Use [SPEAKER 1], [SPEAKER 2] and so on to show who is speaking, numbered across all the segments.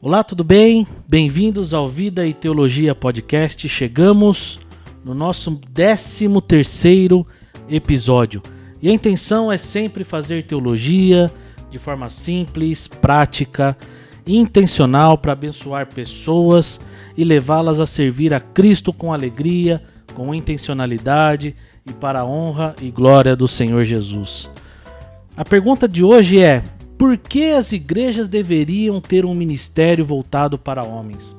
[SPEAKER 1] Olá, tudo bem? Bem-vindos ao Vida e Teologia Podcast. Chegamos no nosso 13º episódio. E a intenção é sempre fazer teologia de forma simples, prática e intencional para abençoar pessoas e levá-las a servir a Cristo com alegria, com intencionalidade e para a honra e glória do Senhor Jesus. A pergunta de hoje é: por que as igrejas deveriam ter um ministério voltado para homens?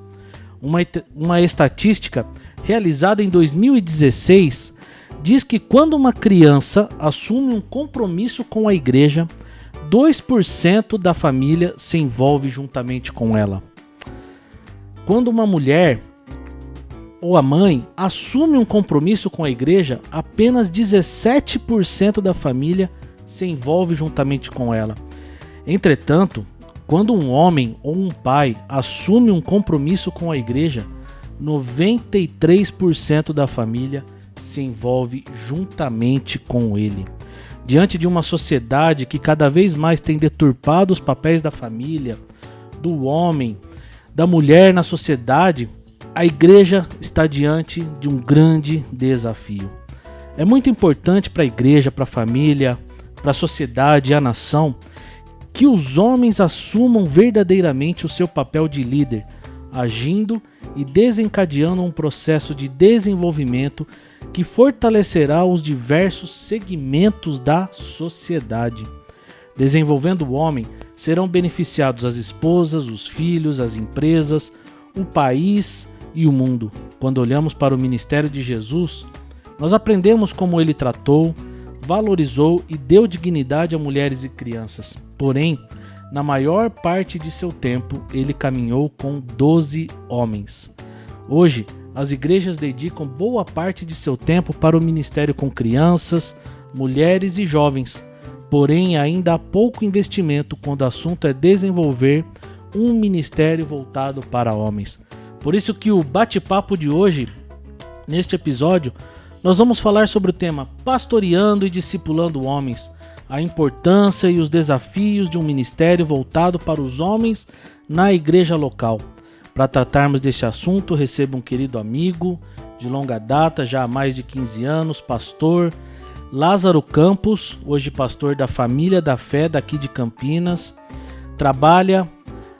[SPEAKER 1] Uma estatística realizada em 2016 diz que quando uma criança assume um compromisso com a igreja, 2% da família se envolve juntamente com ela. Quando uma mulher ou a mãe assume um compromisso com a igreja, apenas 17% da família se envolve juntamente com ela. Entretanto, quando um homem ou um pai assume um compromisso com a igreja, 93% da família se envolve juntamente com ele. Diante de uma sociedade que cada vez mais tem deturpado os papéis da família, do homem, da mulher na sociedade, a igreja está diante de um grande desafio. É muito importante para a igreja, para a família, para a sociedade e a nação que os homens assumam verdadeiramente o seu papel de líder, agindo e desencadeando um processo de desenvolvimento que fortalecerá os diversos segmentos da sociedade. Desenvolvendo o homem, serão beneficiados as esposas, os filhos, as empresas, o país e o mundo. Quando olhamos para o ministério de Jesus, nós aprendemos como ele tratou, valorizou e deu dignidade a mulheres e crianças. Porém, na maior parte de seu tempo, ele caminhou com 12 homens. Hoje, as igrejas dedicam boa parte de seu tempo para o ministério com crianças, mulheres e jovens. Porém, ainda há pouco investimento quando o assunto é desenvolver um ministério voltado para homens. Por isso que o bate-papo de hoje, neste episódio, nós vamos falar sobre o tema Pastoreando e Discipulando Homens, a importância e os desafios de um ministério voltado para os homens na igreja local. Para tratarmos deste assunto, recebo um querido amigo de longa data, já há mais de 15 anos, pastor Lázaro Campos, hoje pastor da Família da Fé daqui de Campinas. Trabalha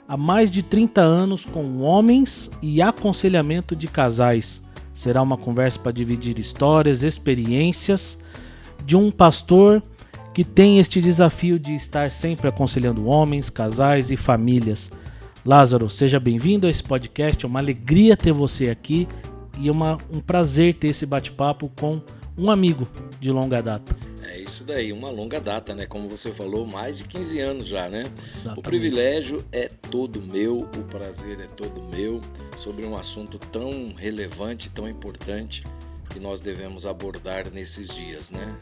[SPEAKER 1] há mais de 30 anos com homens e aconselhamento de casais. Será uma conversa para dividir histórias, experiências de um pastor que tem este desafio de estar sempre aconselhando homens, casais e famílias. Lázaro, seja bem-vindo a esse podcast, é uma alegria ter você aqui e um prazer ter esse bate-papo com um amigo de longa data.
[SPEAKER 2] É isso daí, uma longa data, né? Como você falou, mais de 15 anos já, né?
[SPEAKER 1] Exatamente.
[SPEAKER 2] O privilégio é todo meu, o prazer é todo meu, sobre um assunto tão relevante, tão importante que nós devemos abordar nesses dias, né?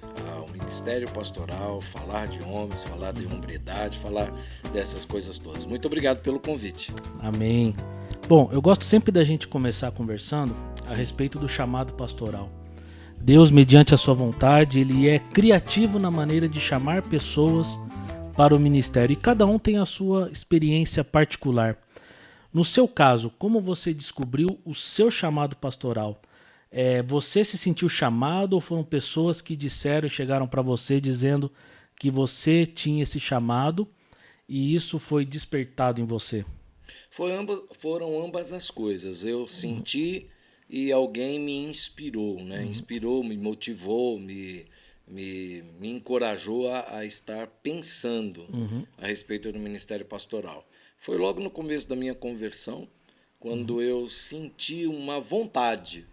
[SPEAKER 2] O ministério pastoral, falar de homens, falar de hombridade, falar dessas coisas todas. Muito obrigado pelo convite.
[SPEAKER 1] Amém. Bom, eu gosto sempre da gente começar conversando a respeito do chamado pastoral. Deus, mediante a sua vontade, ele é criativo na maneira de chamar pessoas para o ministério e cada um tem a sua experiência particular. No seu caso, como você descobriu o seu chamado pastoral? Você se sentiu chamado ou foram pessoas que disseram e chegaram para você dizendo que você tinha esse chamado e isso foi despertado em você?
[SPEAKER 2] Foram ambas as coisas. Eu senti e alguém me inspirou, né? Inspirou, me motivou, me encorajou a estar pensando a respeito do ministério pastoral. Foi logo no começo da minha conversão, quando eu senti uma vontade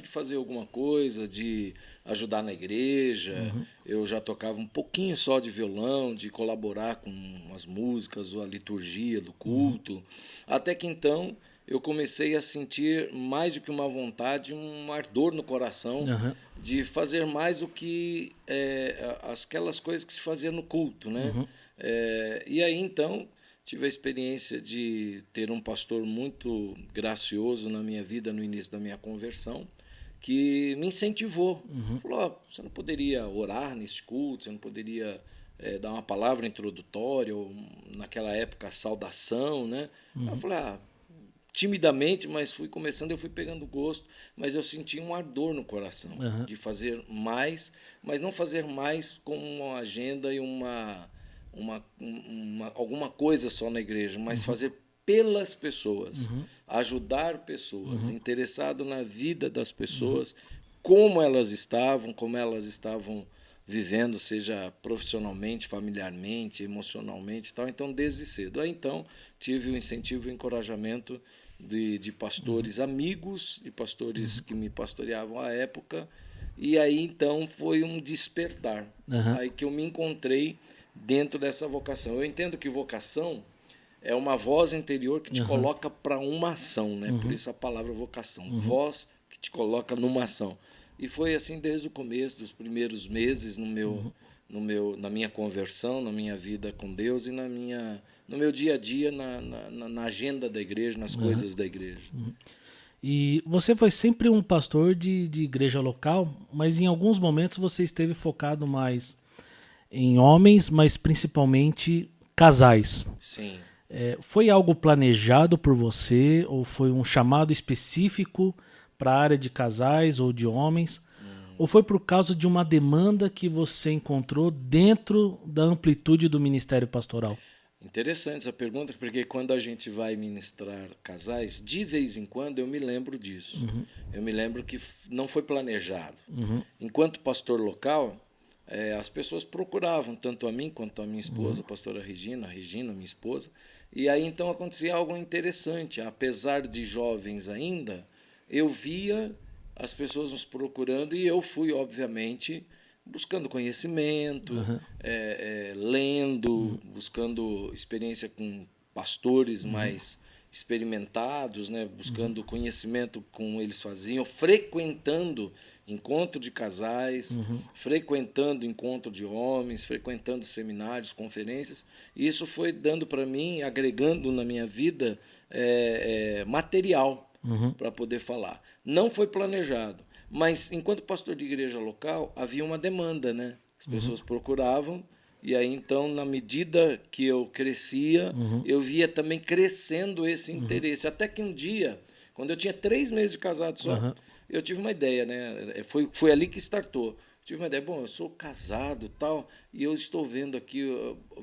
[SPEAKER 2] de fazer alguma coisa, de ajudar na igreja. Eu já tocava um pouquinho só de violão, de colaborar com as músicas, a liturgia do culto. Até que então eu comecei a sentir mais do que uma vontade, um ardor no coração de fazer mais do que aquelas coisas que se fazia no culto, né? E aí então tive a experiência de ter um pastor muito gracioso na minha vida, no início da minha conversão, que me incentivou. Falou, você não poderia orar neste culto, você não poderia dar uma palavra introdutória, ou naquela época a saudação, né? Eu falei, timidamente, mas fui começando, eu fui pegando gosto, mas eu senti um ardor no coração de fazer mais, mas não fazer mais com uma agenda e alguma coisa só na igreja, mas fazer pelas pessoas, ajudar pessoas, interessado na vida das pessoas, como elas estavam vivendo, seja profissionalmente, familiarmente, emocionalmente e tal. Então, desde cedo. Aí, então, tive o incentivo e o encorajamento de pastores amigos, de pastores que me pastoreavam à época. E aí, então, foi um despertar. Aí que eu me encontrei dentro dessa vocação. Eu entendo que vocação é uma voz interior que te coloca para uma ação, né? Por isso a palavra vocação. Voz que te coloca numa ação. E foi assim desde o começo, dos primeiros meses na minha conversão, na minha vida com Deus e no meu dia a dia, na agenda da igreja, nas coisas da igreja.
[SPEAKER 1] E você foi sempre um pastor de igreja local, mas em alguns momentos você esteve focado mais em homens, mas principalmente casais.
[SPEAKER 2] Sim.
[SPEAKER 1] Foi algo planejado por você ou foi um chamado específico para a área de casais ou de homens? Ou foi por causa de uma demanda que você encontrou dentro da amplitude do ministério pastoral?
[SPEAKER 2] Interessante essa pergunta, porque quando a gente vai ministrar casais, de vez em quando eu me lembro disso. Eu me lembro que não foi planejado. Enquanto pastor local, as pessoas procuravam, tanto a mim quanto a minha esposa, a pastora Regina, minha esposa, e aí então acontecia algo interessante. Apesar de jovens ainda, eu via as pessoas nos procurando e eu fui, obviamente, buscando conhecimento, lendo, buscando experiência com pastores mais experimentados, né? Buscando conhecimento como eles faziam, frequentando encontro de casais, frequentando encontro de homens, frequentando seminários, conferências. E isso foi dando para mim, agregando na minha vida material para poder falar. Não foi planejado, mas enquanto pastor de igreja local, havia uma demanda, né? As pessoas procuravam, e aí então, na medida que eu crescia, eu via também crescendo esse interesse. Até que um dia, quando eu tinha 3 meses de casado só, eu tive uma ideia, né? Foi ali que startou. Tive uma ideia, bom, eu sou casado tal, e eu estou vendo aqui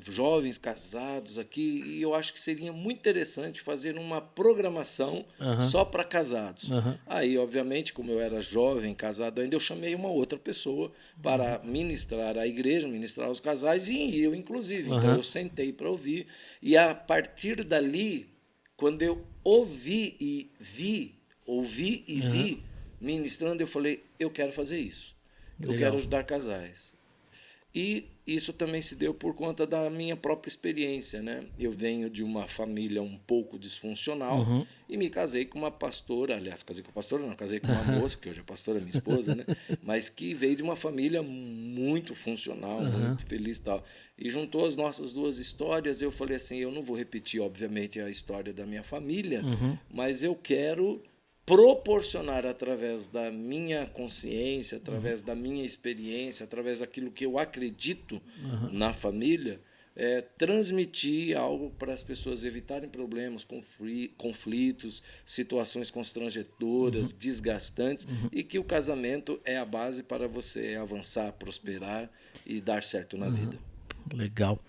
[SPEAKER 2] jovens casados aqui, e eu acho que seria muito interessante fazer uma programação só para casados. Aí, obviamente, como eu era jovem, casado ainda, eu chamei uma outra pessoa para ministrar a igreja, ministrar os casais, e eu, inclusive. Então, eu sentei para ouvir, e a partir dali, quando eu ouvi e vi ministrando, eu falei, eu quero fazer isso. Eu quero ajudar casais. E isso também se deu por conta da minha própria experiência, né? Eu venho de uma família um pouco disfuncional e me casei com uma pastora, aliás, casei com uma pastora, não, casei com uma moça, que hoje é pastora, minha esposa, né? Mas que veio de uma família muito funcional, muito feliz e tal. E juntou as nossas duas histórias, eu falei assim, eu não vou repetir, obviamente, a história da minha família, mas eu quero proporcionar através da minha consciência, através da minha experiência, através daquilo que eu acredito na família, transmitir algo para as pessoas evitarem problemas, conflitos, situações constrangedoras, desgastantes, e que o casamento é a base para você avançar, prosperar e dar certo na vida.
[SPEAKER 1] Legal.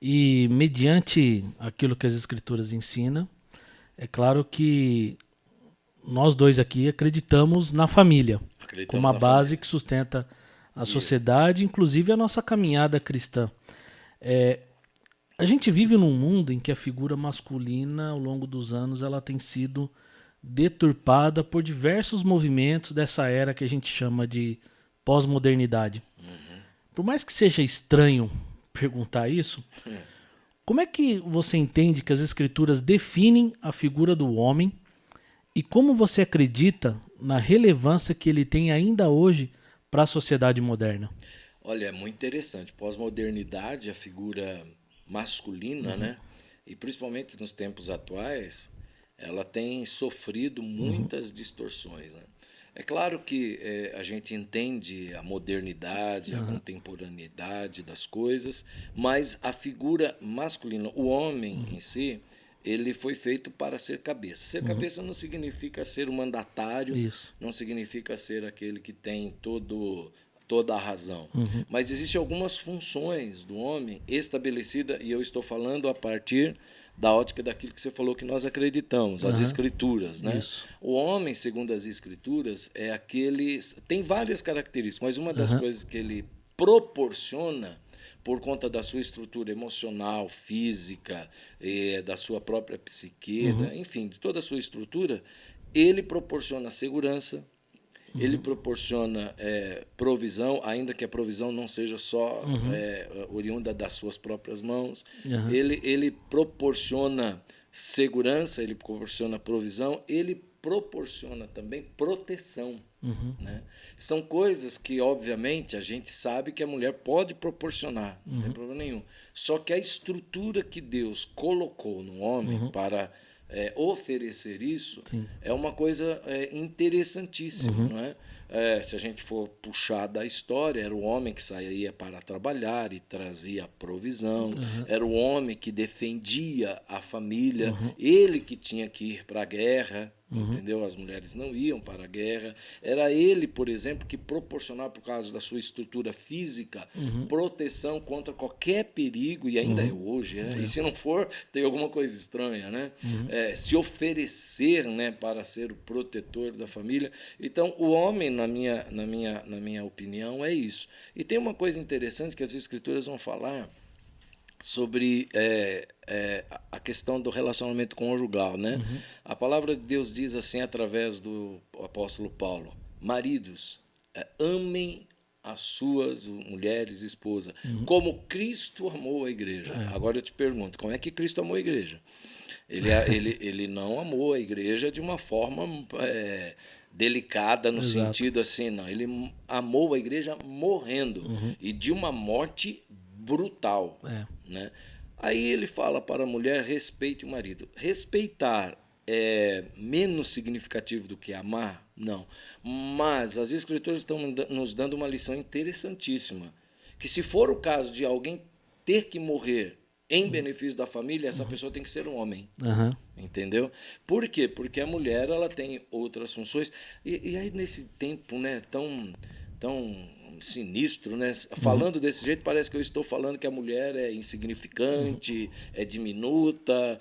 [SPEAKER 1] E mediante aquilo que as Escrituras ensinam, é claro que nós dois aqui acreditamos na família, como uma base que sustenta a sociedade, inclusive a nossa caminhada cristã. A gente vive num mundo em que a figura masculina, ao longo dos anos, ela tem sido deturpada por diversos movimentos dessa era que a gente chama de pós-modernidade. Por mais que seja estranho perguntar isso, como é que você entende que as Escrituras definem a figura do homem? E como você acredita na relevância que ele tem ainda hoje para a sociedade moderna?
[SPEAKER 2] Olha, é muito interessante. Pós-modernidade, a figura masculina, né? E principalmente nos tempos atuais, ela tem sofrido muitas distorções, né? É claro que a gente entende a modernidade, a contemporaneidade das coisas, mas a figura masculina, o homem em si, ele foi feito para ser cabeça. Ser cabeça não significa ser o mandatário,
[SPEAKER 1] Isso.
[SPEAKER 2] não significa ser aquele que tem toda a razão. Mas existem algumas funções do homem estabelecidas, e eu estou falando a partir da ótica daquilo que você falou que nós acreditamos, as escrituras, né?
[SPEAKER 1] Isso.
[SPEAKER 2] O homem, segundo as escrituras, é aquele... Tem várias características, mas uma das coisas que ele proporciona, por conta da sua estrutura emocional, física, da sua própria psique, enfim, de toda a sua estrutura, ele proporciona segurança, ele proporciona provisão, ainda que a provisão não seja só oriunda das suas próprias mãos. Ele proporciona segurança, ele proporciona provisão, ele proporciona também proteção. Né? São coisas que, obviamente, a gente sabe que a mulher pode proporcionar, não tem problema nenhum. Só que a estrutura que Deus colocou no homem para oferecer isso é uma coisa interessantíssima, não é? Se a gente for puxar da história, era o homem que saía para trabalhar e trazia a provisão, era o homem que defendia a família, ele que tinha que ir para a guerra, entendeu? As mulheres não iam para a guerra. Era ele, por exemplo, que proporcionava, por causa da sua estrutura física, proteção contra qualquer perigo, e ainda é hoje, né? E se não for, tem alguma coisa estranha, né? Se oferecer, né, para ser o protetor da família. Então, o homem, na minha opinião, é isso. E tem uma coisa interessante que as Escrituras vão falar sobre a questão do relacionamento conjugal, né? A palavra de Deus diz assim, através do apóstolo Paulo: maridos, amem as suas mulheres e esposas, como Cristo amou a igreja. Agora eu te pergunto, como é que Cristo amou a igreja? Ele não amou a igreja de uma forma delicada, no sentido assim, não. Ele amou a igreja morrendo, e de uma morte brutal. Né? Aí ele fala para a mulher: respeite o marido. Respeitar é menos significativo do que amar? Não. Mas as Escrituras estão nos dando uma lição interessantíssima, que se for o caso de alguém ter que morrer em benefício da família, essa pessoa tem que ser um homem. Entendeu? Por quê? Porque a mulher, ela tem outras funções. E aí, nesse tempo, né, tão sinistro, né? Falando desse jeito, parece que eu estou falando que a mulher é insignificante, é diminuta,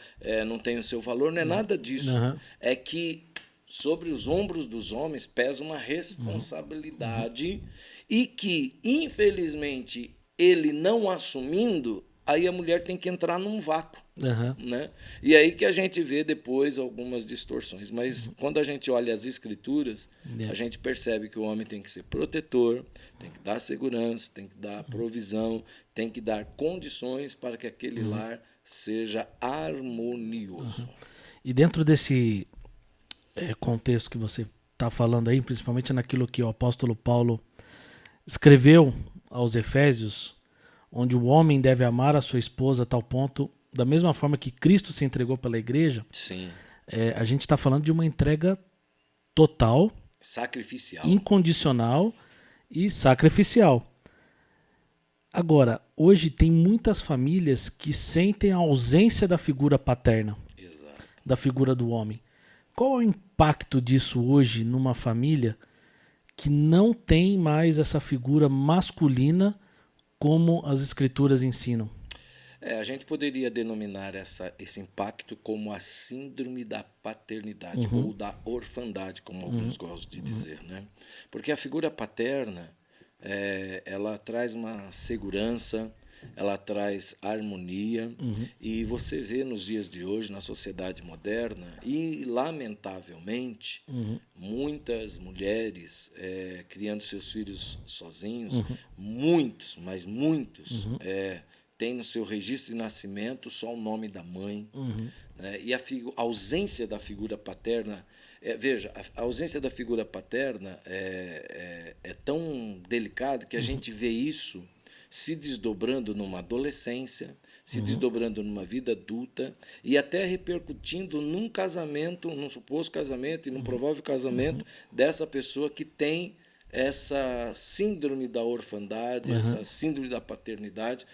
[SPEAKER 2] não tem o seu valor. Não é nada disso. É que sobre os ombros dos homens pesa uma responsabilidade e que, infelizmente, ele não assumindo, aí a mulher tem que entrar num vácuo. Né? E aí que a gente vê depois algumas distorções. Mas quando a gente olha as Escrituras, a gente percebe que o homem tem que ser protetor, tem que dar segurança, tem que dar provisão, tem que dar condições para que aquele lar seja harmonioso.
[SPEAKER 1] E dentro desse contexto que você está falando aí, principalmente naquilo que o apóstolo Paulo escreveu aos Efésios, onde o homem deve amar a sua esposa a tal ponto, da mesma forma que Cristo se entregou pela igreja.
[SPEAKER 2] Sim.
[SPEAKER 1] A gente está falando de uma entrega total,
[SPEAKER 2] sacrificial,
[SPEAKER 1] incondicional e sacrificial. Agora, hoje tem muitas famílias que sentem a ausência da figura paterna, da figura do homem. Qual é o impacto disso hoje numa família que não tem mais essa figura masculina como as Escrituras ensinam?
[SPEAKER 2] A gente poderia denominar esse impacto como a síndrome da paternidade ou da orfandade, como alguns gostam de dizer, né? Porque a figura paterna, ela traz uma segurança, ela traz harmonia, e você vê nos dias de hoje, na sociedade moderna, e lamentavelmente, muitas mulheres criando seus filhos sozinhos, muitos, mas muitos, tem no seu registro de nascimento só o nome da mãe. Né? E a ausência da figura paterna... veja, a ausência da figura paterna é tão delicada que a gente vê isso se desdobrando numa adolescência, se desdobrando numa vida adulta e até repercutindo num casamento, num suposto casamento e num provável casamento dessa pessoa que tem essa síndrome da orfandade, essa síndrome da paternidade,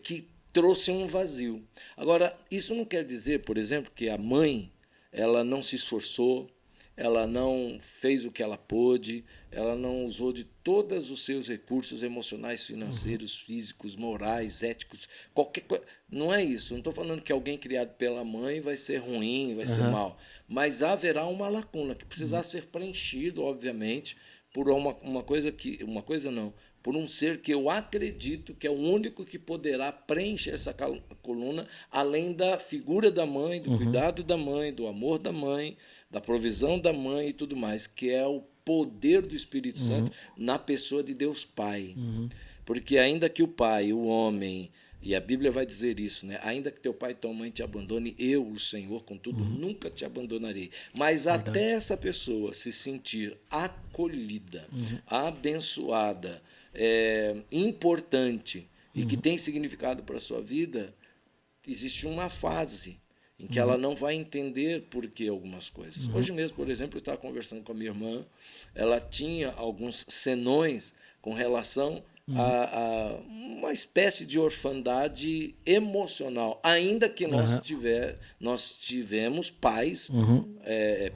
[SPEAKER 2] que trouxe um vazio. Agora, isso não quer dizer, por exemplo, que a mãe ela não se esforçou, ela não fez o que ela pôde, ela não usou de todos os seus recursos emocionais, financeiros, físicos, morais, éticos, qualquer coisa. Não é isso. Não estou falando que alguém criado pela mãe vai ser ruim, vai ser mal. Mas haverá uma lacuna que precisará ser preenchido, obviamente, por por um ser que eu acredito que é o único que poderá preencher essa coluna, além da figura da mãe, do cuidado da mãe, do amor da mãe, da provisão da mãe e tudo mais, que é o poder do Espírito Santo na pessoa de Deus Pai. Porque ainda que o pai, o homem, e a Bíblia vai dizer isso, né? Ainda que teu pai e tua mãe te abandone, eu, o Senhor, contudo, nunca te abandonarei. Mas até essa pessoa se sentir acolhida, abençoada, importante e que tem significado para a sua vida, existe uma fase em que ela não vai entender por que algumas coisas. Hoje mesmo, por exemplo, eu estava conversando com a minha irmã, ela tinha alguns senões com relação a uma espécie de orfandade emocional, ainda que nós tivemos pais,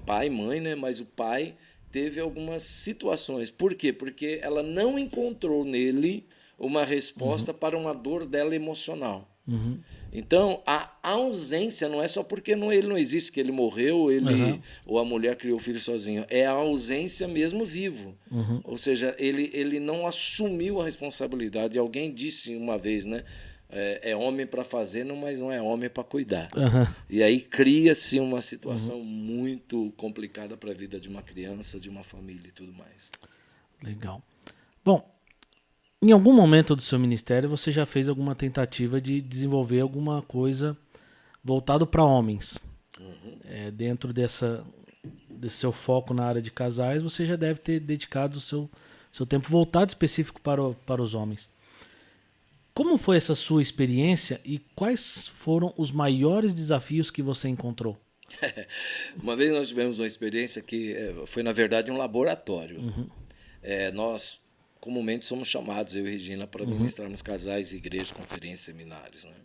[SPEAKER 2] pai e mãe, né? Mas o pai teve algumas situações. Por quê? Porque ela não encontrou nele uma resposta para uma dor dela emocional. Então, a ausência não é só porque ele não existe, que ele morreu, ou a mulher criou o filho sozinho. É a ausência mesmo vivo. Ou seja, ele não assumiu a responsabilidade. Alguém disse uma vez, né? É homem para fazer, mas não é homem para cuidar. E aí cria-se uma situação muito complicada para a vida de uma criança, de uma família e tudo mais.
[SPEAKER 1] Legal. Bom, em algum momento do seu ministério você já fez alguma tentativa de desenvolver alguma coisa voltado para homens. Dentro desse seu foco na área de casais, você já deve ter dedicado o seu tempo voltado específico para os homens. Como foi essa sua experiência e quais foram os maiores desafios que você encontrou?
[SPEAKER 2] Uma vez nós tivemos uma experiência que foi, na verdade, um laboratório. Nós comumente somos chamados, eu e Regina, para ministrar nos casais, igrejas, conferências, seminários, né?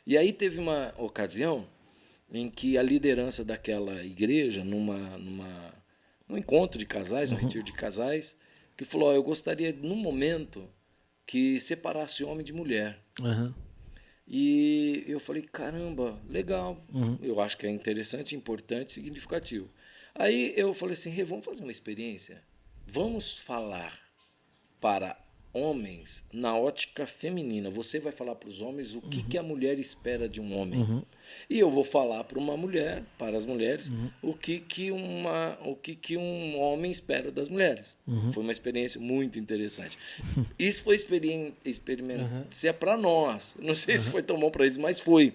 [SPEAKER 2] E aí teve uma ocasião em que a liderança daquela igreja, num encontro de casais, um retiro de casais, que falou, eu gostaria, num momento, que separasse homem de mulher. E eu falei, caramba, legal, eu acho que é interessante, importante, significativo. Aí eu falei assim, vamos fazer uma experiência? Vamos falar para homens na ótica feminina. Você vai falar para os homens o que a mulher espera de um homem. E eu vou falar para uma mulher, para as mulheres, o que um homem espera das mulheres. Foi uma experiência muito interessante. Isso foi experiência para nós. Não sei se foi tão bom para eles, mas foi.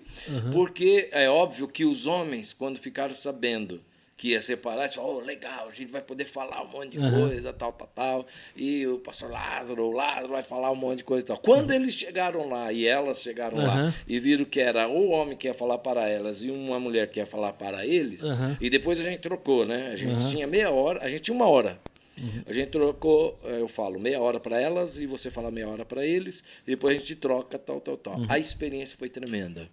[SPEAKER 2] Porque é óbvio que os homens, quando ficaram sabendo que ia separar, eles falaram, legal, a gente vai poder falar um monte de coisa, tal. E o pastor Lázaro vai falar um monte de coisa e tal. Quando eles chegaram lá, e elas chegaram lá, e viram que era o homem que ia falar para elas e uma mulher que ia falar para eles, e depois a gente trocou, né? A gente tinha meia hora, a gente tinha uma hora. A gente trocou, eu falo meia hora para elas e você fala meia hora para eles, e depois a gente troca, tal. A experiência foi tremenda.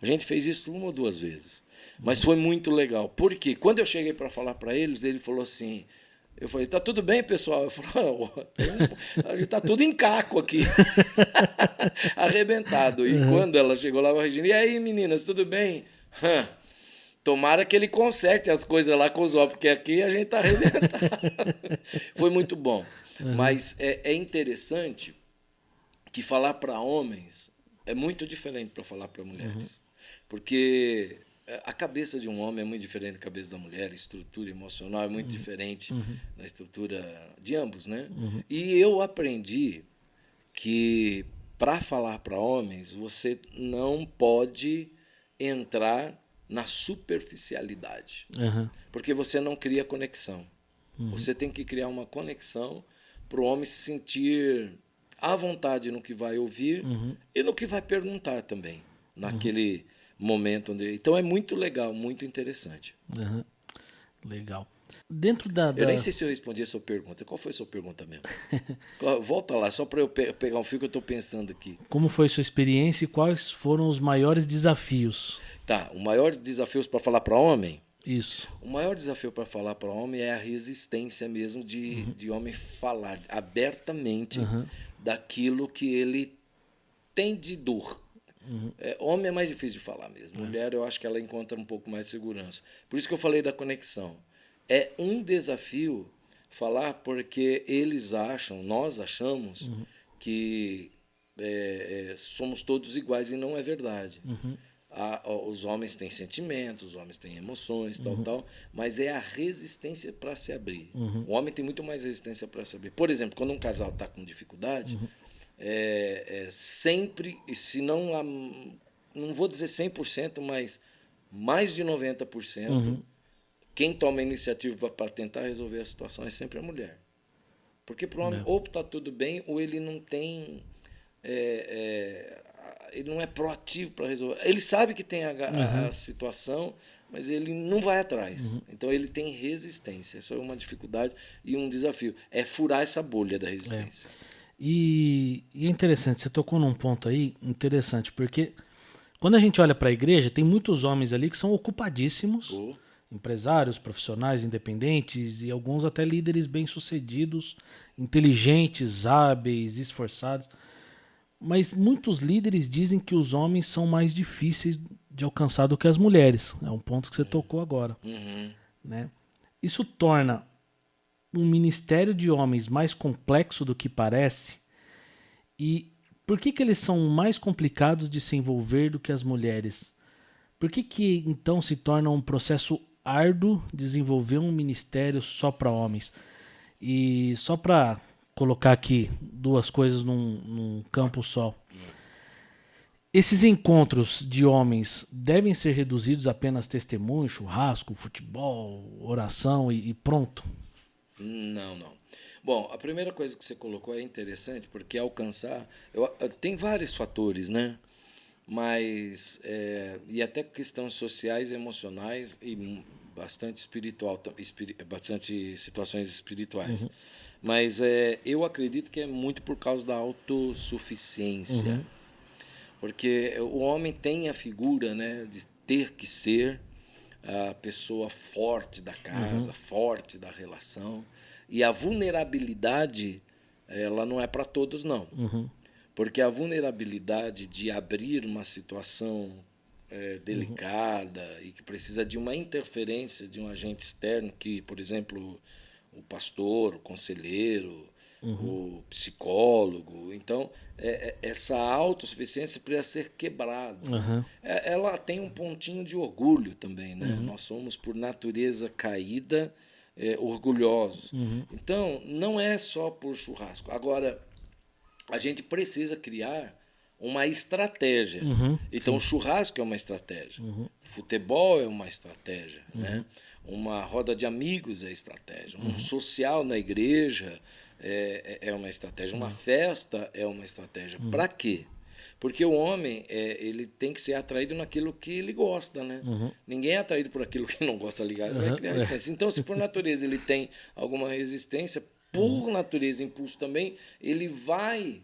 [SPEAKER 2] A gente fez isso uma ou duas vezes. Mas foi muito legal. Porque quando eu cheguei para falar para eles, ele falou assim, eu falei, tá tudo bem, pessoal? Eu falei, a gente tá tudo em caco aqui. Arrebentado. E quando ela chegou lá, a Regina, e aí, meninas, tudo bem? Tomara que ele conserte as coisas lá com os homens, porque aqui a gente tá arrebentado. Foi muito bom. Mas é interessante que falar para homens é muito diferente para falar para mulheres. Porque a cabeça de um homem é muito diferente da cabeça da mulher, a estrutura emocional é muito diferente da estrutura de ambos, né? E eu aprendi que para falar para homens, você não pode entrar na superficialidade, porque você não cria conexão. Você tem que criar uma conexão para o homem se sentir à vontade no que vai ouvir e no que vai perguntar também, naquele momento. Então é muito legal, muito interessante.
[SPEAKER 1] Uhum. Legal. Dentro da...
[SPEAKER 2] Eu nem sei se eu respondi a sua pergunta. Qual foi a sua pergunta mesmo? Volta lá, só para eu pegar um fio que eu estou pensando aqui.
[SPEAKER 1] Como foi sua experiência e quais foram os maiores desafios?
[SPEAKER 2] Tá, o maior desafio para falar para homem?
[SPEAKER 1] Isso.
[SPEAKER 2] O maior desafio para falar para homem é a resistência mesmo de homem falar abertamente daquilo que ele tem de dor. Homem é mais difícil de falar mesmo. Mulher, eu acho que ela encontra um pouco mais de segurança. Por isso que eu falei da conexão. É um desafio falar porque eles acham, nós achamos, que somos todos iguais e não é verdade. Os homens têm sentimentos, os homens têm emoções, tal, mas é a resistência para se abrir. O homem tem muito mais resistência para se abrir. Por exemplo, quando um casal está com dificuldade, sempre, se não, não vou dizer 100%, mas mais de 90%, quem toma a iniciativa para tentar resolver a situação é sempre a mulher. Porque para o homem, ou está tudo bem, ou ele não tem... ele não é proativo para resolver. Ele sabe que tem a situação, mas ele não vai atrás. Então ele tem resistência. Essa é uma dificuldade e um desafio. É furar essa bolha da resistência.
[SPEAKER 1] E é interessante, você tocou num ponto aí interessante, porque quando a gente olha para a igreja, tem muitos homens ali que são ocupadíssimos, empresários, profissionais independentes e alguns até líderes bem-sucedidos, inteligentes, hábeis, esforçados. Mas muitos líderes dizem que os homens são mais difíceis de alcançar do que as mulheres. É um ponto que você tocou agora. Né? Isso torna um ministério de homens mais complexo do que parece. E por que eles são mais complicados de se envolver do que as mulheres? Por que então se torna um processo árduo desenvolver um ministério só para homens? E só para colocar aqui duas coisas num campo só. Esses encontros de homens devem ser reduzidos a apenas testemunho, churrasco, futebol, oração e pronto?
[SPEAKER 2] Não. Bom, a primeira coisa que você colocou é interessante, porque alcançar... tem vários fatores, né? Mas... e até questões sociais, emocionais e bastante espiritual, bastante situações espirituais. Mas eu acredito que é muito por causa da autossuficiência. Porque o homem tem a figura, né, de ter que ser a pessoa forte da casa, forte da relação. E a vulnerabilidade, ela não é para todos, não. Porque a vulnerabilidade de abrir uma situação delicada e que precisa de uma interferência de um agente externo, que, por exemplo, o pastor, o conselheiro, o psicólogo. Então, essa autossuficiência precisa ser quebrada. Ela tem um pontinho de orgulho também. Né? Nós somos, por natureza caída, orgulhosos. Então, não é só por churrasco. Agora, a gente precisa criar uma estratégia. Então, o churrasco é uma estratégia. Futebol é uma estratégia. Né? Uma roda de amigos é estratégia. Um social na igreja é uma estratégia. Uma festa é uma estratégia. Para quê? Porque o homem ele tem que ser atraído naquilo que ele gosta. Né? Ninguém é atraído por aquilo que não gosta, ligado? Vai criar resistência. Então, se por natureza ele tem alguma resistência, por natureza, impulso também, ele vai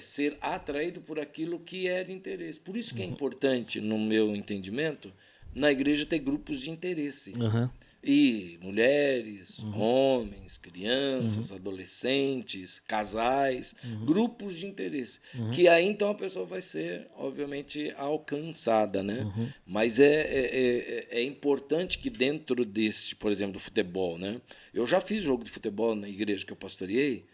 [SPEAKER 2] ser atraído por aquilo que é de interesse. Por isso que é importante, no meu entendimento, na igreja ter grupos de interesse. E mulheres, homens, crianças, adolescentes, casais, grupos de interesse. Que aí então a pessoa vai ser, obviamente, alcançada. Né? Mas é importante que dentro desse, por exemplo, do futebol, né? Eu já fiz jogo de futebol na igreja que eu pastoreei,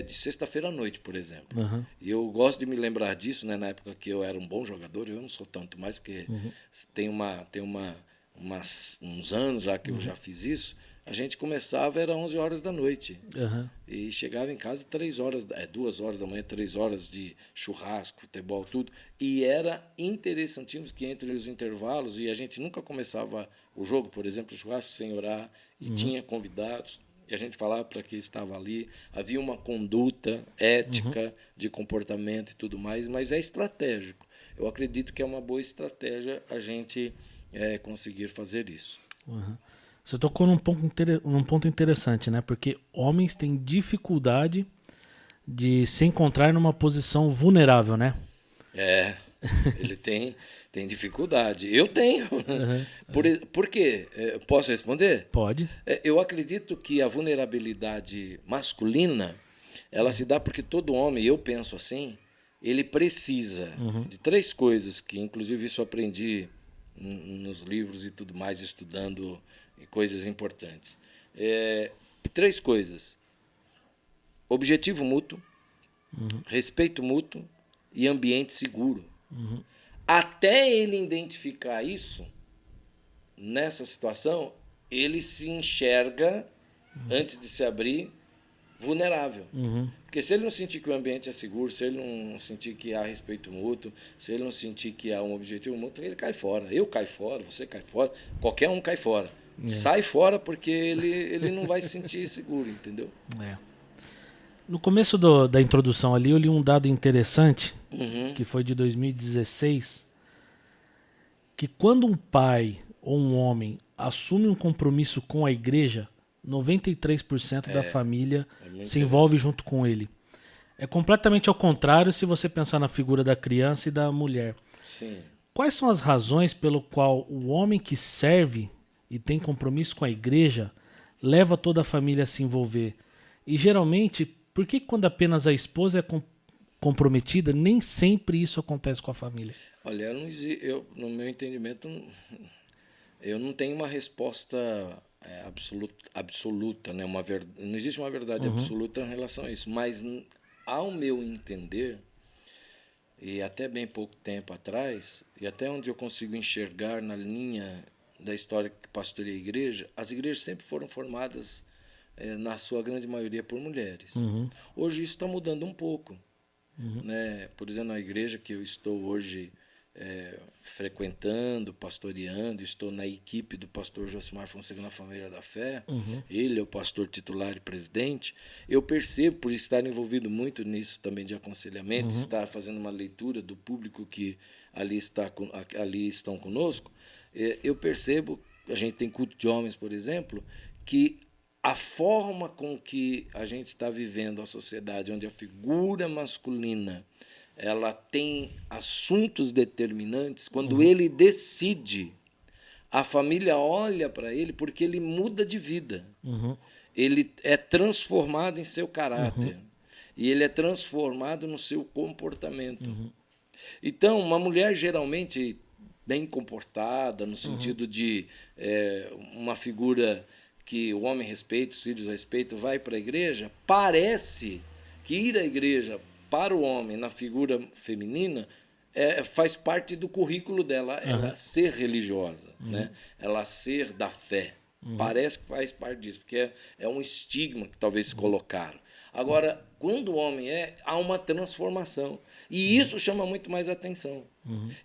[SPEAKER 2] de sexta-feira à noite, por exemplo. E eu gosto de me lembrar disso, né? Na época que eu era um bom jogador, eu não sou tanto mais, porque tem uns anos já que eu já fiz isso. A gente começava, era 11 horas da noite. E chegava em casa 2 horas da manhã, 3 horas de churrasco, futebol, tudo. E era interessantíssimo que entre os intervalos, e a gente nunca começava o jogo, por exemplo, o churrasco sem orar, e tinha convidados. e a gente falava para que estava ali, havia uma conduta ética de comportamento e tudo mais, mas é estratégico. Eu acredito que é uma boa estratégia a gente conseguir fazer isso.
[SPEAKER 1] Uhum. Você tocou num ponto interessante, né? Porque homens têm dificuldade de se encontrar numa posição vulnerável, né?
[SPEAKER 2] Ele tem dificuldade. Eu tenho. Por quê? Posso responder?
[SPEAKER 1] Pode.
[SPEAKER 2] Eu acredito que a vulnerabilidade masculina, ela se dá porque todo homem, eu penso assim, ele precisa de 3 coisas, que inclusive isso eu aprendi nos livros e tudo mais, estudando coisas importantes. 3 coisas: objetivo mútuo, respeito mútuo e ambiente seguro. Até ele identificar isso, nessa situação, ele se enxerga, antes de se abrir, vulnerável. Porque se ele não sentir que o ambiente é seguro, se ele não sentir que há respeito mútuo, se ele não sentir que há um objetivo mútuo, ele cai fora. Eu caio fora, você cai fora, qualquer um cai fora. Sai fora porque ele não vai se sentir seguro, entendeu?
[SPEAKER 1] No começo da introdução ali, eu li um dado interessante, que foi de 2016, que quando um pai ou um homem assume um compromisso com a igreja, 93% da família se envolve junto com ele. É completamente ao contrário se você pensar na figura da criança e da mulher.
[SPEAKER 2] Sim.
[SPEAKER 1] Quais são as razões pelo qual o homem que serve e tem compromisso com a igreja leva toda a família a se envolver? E geralmente, por que quando apenas a esposa é comprometida, nem sempre isso acontece com a família?
[SPEAKER 2] Olha, no meu entendimento, eu não tenho uma resposta absoluta, né? Não existe uma verdade absoluta em relação a isso, mas ao meu entender, e até bem pouco tempo atrás, e até onde eu consigo enxergar na linha da história que pastoreei a igreja, as igrejas sempre foram formadas, na sua grande maioria, por mulheres. Hoje isso está mudando um pouco. Né? Por exemplo, na igreja que eu estou hoje frequentando, pastoreando, estou na equipe do pastor Josimar Fonseca na Família da Fé, ele é o pastor titular e presidente. Eu percebo, por estar envolvido muito nisso também de aconselhamento, estar fazendo uma leitura do público que ali estão conosco, eu percebo, a gente tem culto de homens, por exemplo, que a forma com que a gente está vivendo a sociedade, onde a figura masculina ela tem assuntos determinantes, quando ele decide, a família olha para ele porque ele muda de vida. Ele é transformado em seu caráter. E ele é transformado no seu comportamento. Então, uma mulher geralmente bem comportada, no sentido de uma figura que o homem respeita, os filhos respeitam, vai para a igreja, parece que ir à igreja para o homem, na figura feminina, faz parte do currículo dela, ela ser religiosa, né? Ela ser da fé. Parece que faz parte disso, porque é um estigma que talvez se colocaram. Agora, quando o homem há uma transformação. E isso chama muito mais atenção.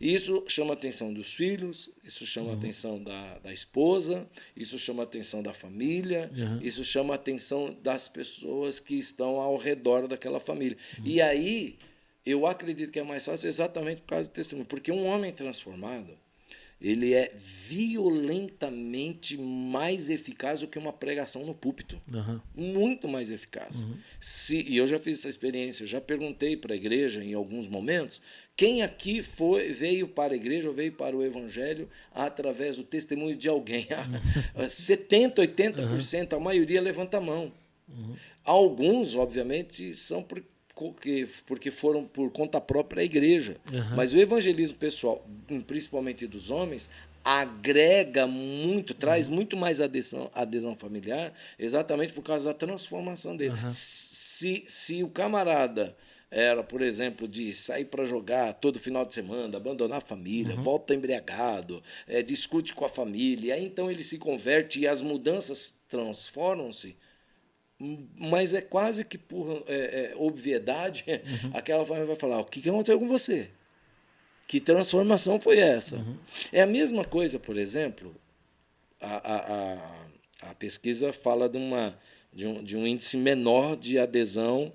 [SPEAKER 2] Isso chama a atenção dos filhos, isso chama a atenção da esposa, isso chama a atenção da família, isso chama a atenção das pessoas que estão ao redor daquela família. E aí, eu acredito que é mais fácil exatamente por causa do testemunho. Porque um homem transformado, ele é violentamente mais eficaz do que uma pregação no púlpito. Muito mais eficaz. E eu já fiz essa experiência, eu já perguntei para a igreja em alguns momentos, quem aqui veio para a igreja ou veio para o evangelho através do testemunho de alguém? 70%, 80%, a maioria levanta a mão. Alguns, obviamente, são porque foram por conta própria à igreja. Mas o evangelismo pessoal, principalmente dos homens, agrega muito, traz muito mais adesão familiar, exatamente por causa da transformação dele. Se o camarada era, por exemplo, de sair para jogar todo final de semana, abandonar a família, volta embriagado, discute com a família, aí então ele se converte e as mudanças transformam-se, mas é quase que por obviedade, aquela família vai falar, o que aconteceu com você? Que transformação foi essa? É a mesma coisa, por exemplo, a pesquisa fala de de um índice menor de adesão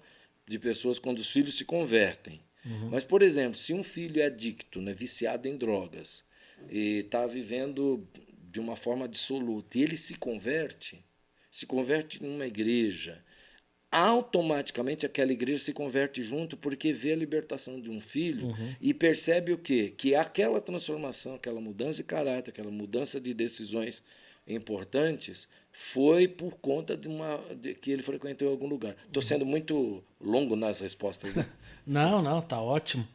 [SPEAKER 2] de pessoas quando os filhos se convertem. Mas, por exemplo, se um filho é adicto, né, viciado em drogas, e está vivendo de uma forma dissoluta, e ele se converte numa igreja, automaticamente aquela igreja se converte junto, porque vê a libertação de um filho e percebe o quê? Que aquela transformação, aquela mudança de caráter, aquela mudança de decisões importantes foi por conta de que ele frequentou em algum lugar. Estou sendo muito longo nas respostas, né?
[SPEAKER 1] Não, tá ótimo.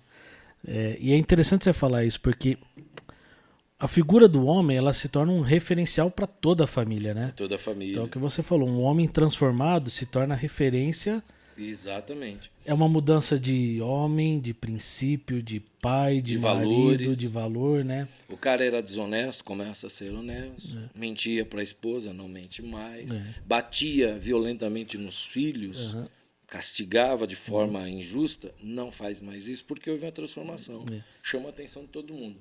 [SPEAKER 1] E é interessante você falar isso, porque a figura do homem, ela se torna um referencial para toda a família, né?
[SPEAKER 2] Toda a família.
[SPEAKER 1] Então, é o que você falou, um homem transformado se torna referência.
[SPEAKER 2] Exatamente.
[SPEAKER 1] É uma mudança de homem, de princípio, de pai, de marido,
[SPEAKER 2] valores.
[SPEAKER 1] de valor, né?
[SPEAKER 2] O cara era desonesto, começa a ser honesto. Mentia para a esposa, não mente mais. Batia violentamente nos filhos, castigava de forma injusta, não faz mais isso porque houve uma transformação. Chama a atenção de todo mundo.